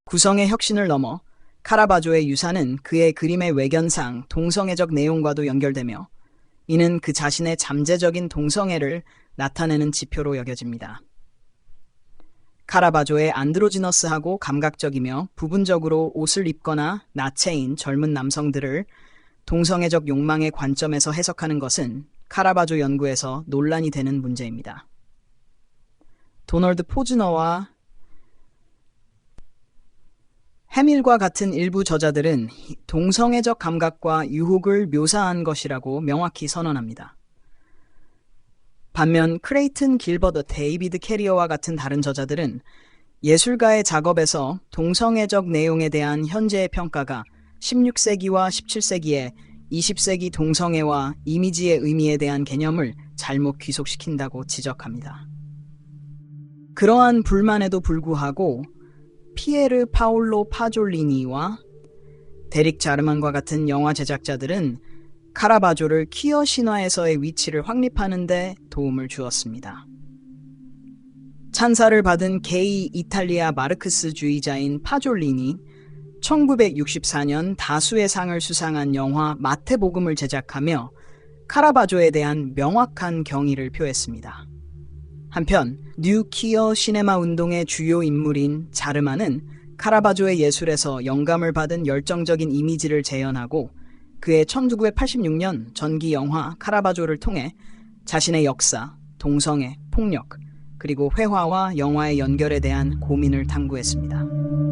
구성의 혁신을 넘어 카라바조의 유산은 그의 그림의 외견상 동성애적 내용과도 연결되며 이는 그 자신의 잠재적인 동성애를 나타내는 지표로 여겨집니다. 카라바조의 안드로지너스하고 감각적이며 부분적으로 옷을 입거나 나체인 젊은 남성들을 동성애적 욕망의 관점에서 해석하는 것은 카라바조 연구에서 논란이 되는 문제입니다. 도널드 포즈너와 해밀과 같은 일부 저자들은 동성애적 감각과 유혹을 묘사한 것이라고 명확히 선언합니다. 반면 크레이튼 길버더, 데이비드 캐리어와 같은 다른 저자들은 예술가의 작업에서 동성애적 내용에 대한 현재의 평가가 16세기와 17세기의 20세기 동성애와 이미지의 의미에 대한 개념을 잘못 귀속시킨다고 지적합니다. 그러한 불만에도 불구하고 피에르 파올로 파졸리니와 데릭 자르만과 같은 영화 제작자들은 카라바조를 퀴어 신화에서의 위치를 확립하는 데 도움을 주었습니다. 찬사를 받은 게이 이탈리아 마르크스주의자인 파졸리니 1964년 다수의 상을 수상한 영화 마태복음을 제작하며 카라바조에 대한 명확한 경의를 표했습니다. 한편 뉴 퀴어 시네마 운동의 주요 인물인 자르만은 카라바조의 예술에서 영감을 받은 열정적인 이미지를 재현하고 그의 1986년 전기 영화 카라바조를 통해 자신의 역사, 동성애, 폭력, 그리고 회화와 영화의 연결에 대한 고민을 탐구했습니다.